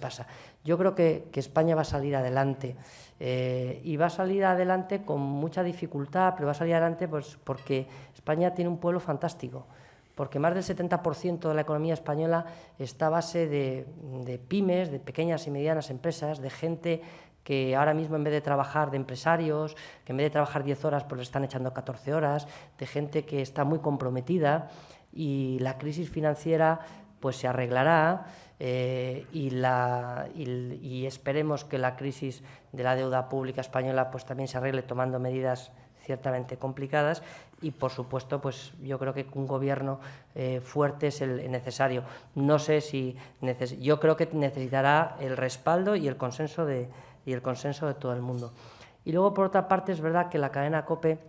pasa. Yo creo que España va a salir adelante. Y va a salir adelante con mucha dificultad, pero va a salir adelante pues, porque España tiene un pueblo fantástico. Porque más del 70% de la economía española está a base de pymes, de pequeñas y medianas empresas, de gente que ahora mismo en vez de trabajar, de empresarios, que en vez de trabajar 10 horas pues le están echando 14 horas, de gente que está muy comprometida, y la crisis financiera pues se arreglará, y esperemos que la crisis de la deuda pública española pues también se arregle tomando medidas ciertamente complicadas y, por supuesto, pues yo creo que un gobierno fuerte es el necesario. No sé si yo creo que necesitará el respaldo y el consenso de todo el mundo. Y luego, por otra parte, es verdad que la cadena COPE,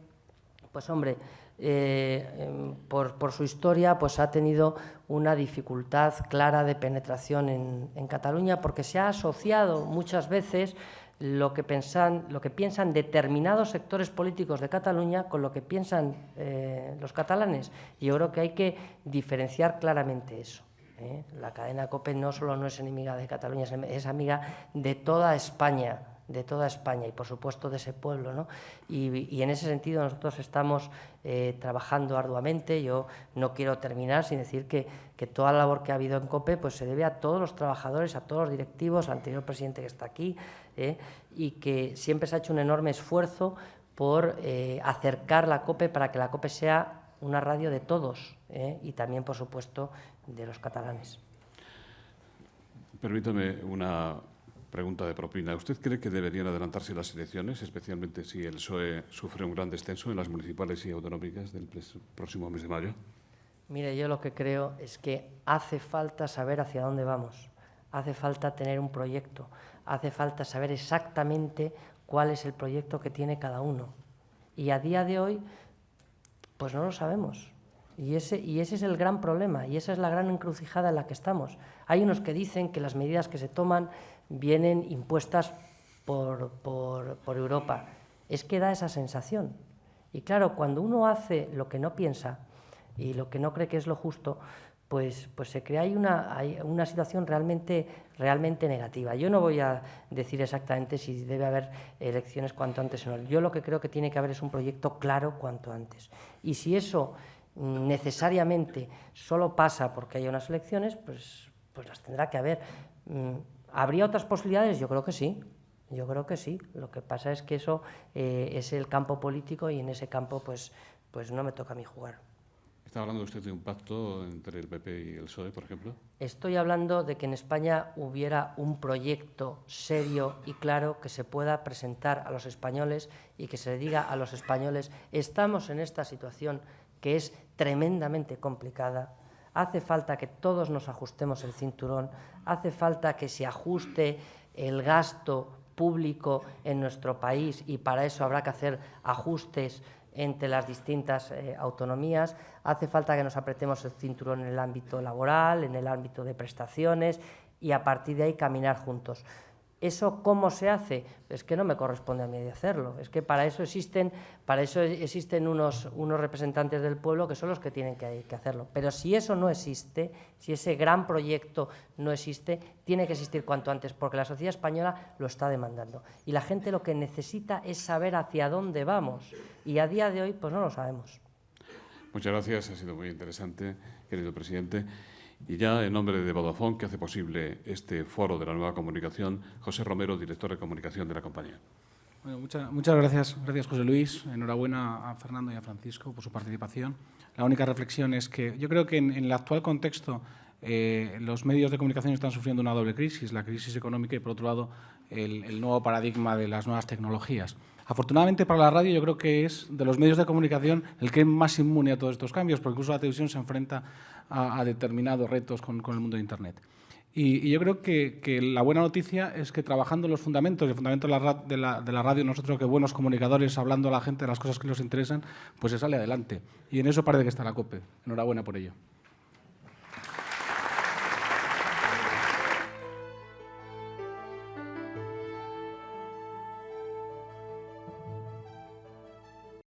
pues hombre, por su historia, pues ha tenido una dificultad clara de penetración en Cataluña, porque se ha asociado muchas veces lo que piensan determinados sectores políticos de Cataluña con lo que piensan los catalanes. Y yo creo que hay que diferenciar claramente eso. La cadena COPE no solo no es enemiga de Cataluña, es amiga de toda España y, por supuesto, de ese pueblo, ¿no? Y en ese sentido nosotros estamos trabajando arduamente. Yo no quiero terminar sin decir que toda la labor que ha habido en COPE pues se debe a todos los trabajadores, a todos los directivos, al anterior presidente que está aquí, y que siempre se ha hecho un enorme esfuerzo por acercar la COPE para que la COPE sea una radio de todos, y también, por supuesto, de los catalanes. Permítame una pregunta de propina. ¿Usted cree que deberían adelantarse las elecciones, especialmente si el PSOE sufre un gran descenso en las municipales y autonómicas del próximo mes de mayo? Mire, yo lo que creo es que hace falta saber hacia dónde vamos, hace falta tener un proyecto, hace falta saber exactamente cuál es el proyecto que tiene cada uno. Y a día de hoy, pues no lo sabemos. Y ese es el gran problema, y esa es la gran encrucijada en la que estamos. Hay unos que dicen que las medidas que se toman vienen impuestas por Europa. Es que da esa sensación. Y claro, cuando uno hace lo que no piensa y lo que no cree que es lo justo, pues se crea una situación realmente negativa. Yo no voy a decir exactamente si debe haber elecciones cuanto antes o no. Yo lo que creo que tiene que haber es un proyecto claro cuanto antes. Y si eso necesariamente solo pasa porque haya unas elecciones, pues las tendrá que haber. ¿Habría otras posibilidades? Yo creo que sí. Yo creo que sí. Lo que pasa es que eso es el campo político y en ese campo pues no me toca a mí jugar. ¿Está hablando usted de un pacto entre el PP y el PSOE, por ejemplo? Estoy hablando de que en España hubiera un proyecto serio y claro que se pueda presentar a los españoles y que se le diga a los españoles: estamos en esta situación que es tremendamente complicada, hace falta que todos nos ajustemos el cinturón, hace falta que se ajuste el gasto público en nuestro país y para eso habrá que hacer ajustes entre las distintas autonomías, hace falta que nos apretemos el cinturón en el ámbito laboral, en el ámbito de prestaciones y a partir de ahí caminar juntos. ¿Eso cómo se hace? Es que no me corresponde a mí de hacerlo. Es que para eso existen unos representantes del pueblo que son los que tienen que hacerlo. Pero si eso no existe, si ese gran proyecto no existe, tiene que existir cuanto antes, porque la sociedad española lo está demandando. Y la gente lo que necesita es saber hacia dónde vamos. Y a día de hoy, pues no lo sabemos. Muchas gracias, ha sido muy interesante, querido presidente. Y ya en nombre de Vodafone, que hace posible este foro de la nueva comunicación, José Romero, director de comunicación de la compañía. Bueno, muchas gracias. Gracias, José Luis. Enhorabuena a Fernando y a Francisco por su participación. La única reflexión es que yo creo que en el actual contexto los medios de comunicación están sufriendo una doble crisis, la crisis económica y, por otro lado, el nuevo paradigma de las nuevas tecnologías. Afortunadamente para la radio yo creo que es de los medios de comunicación el que es más inmune a todos estos cambios, porque incluso la televisión se enfrenta a determinados retos con el mundo de Internet. Y yo creo que la buena noticia es que trabajando los fundamentos, el fundamento de la radio, nosotros que buenos comunicadores, hablando a la gente de las cosas que nos interesan, pues se sale adelante. Y en eso parece que está la COPE. Enhorabuena por ello.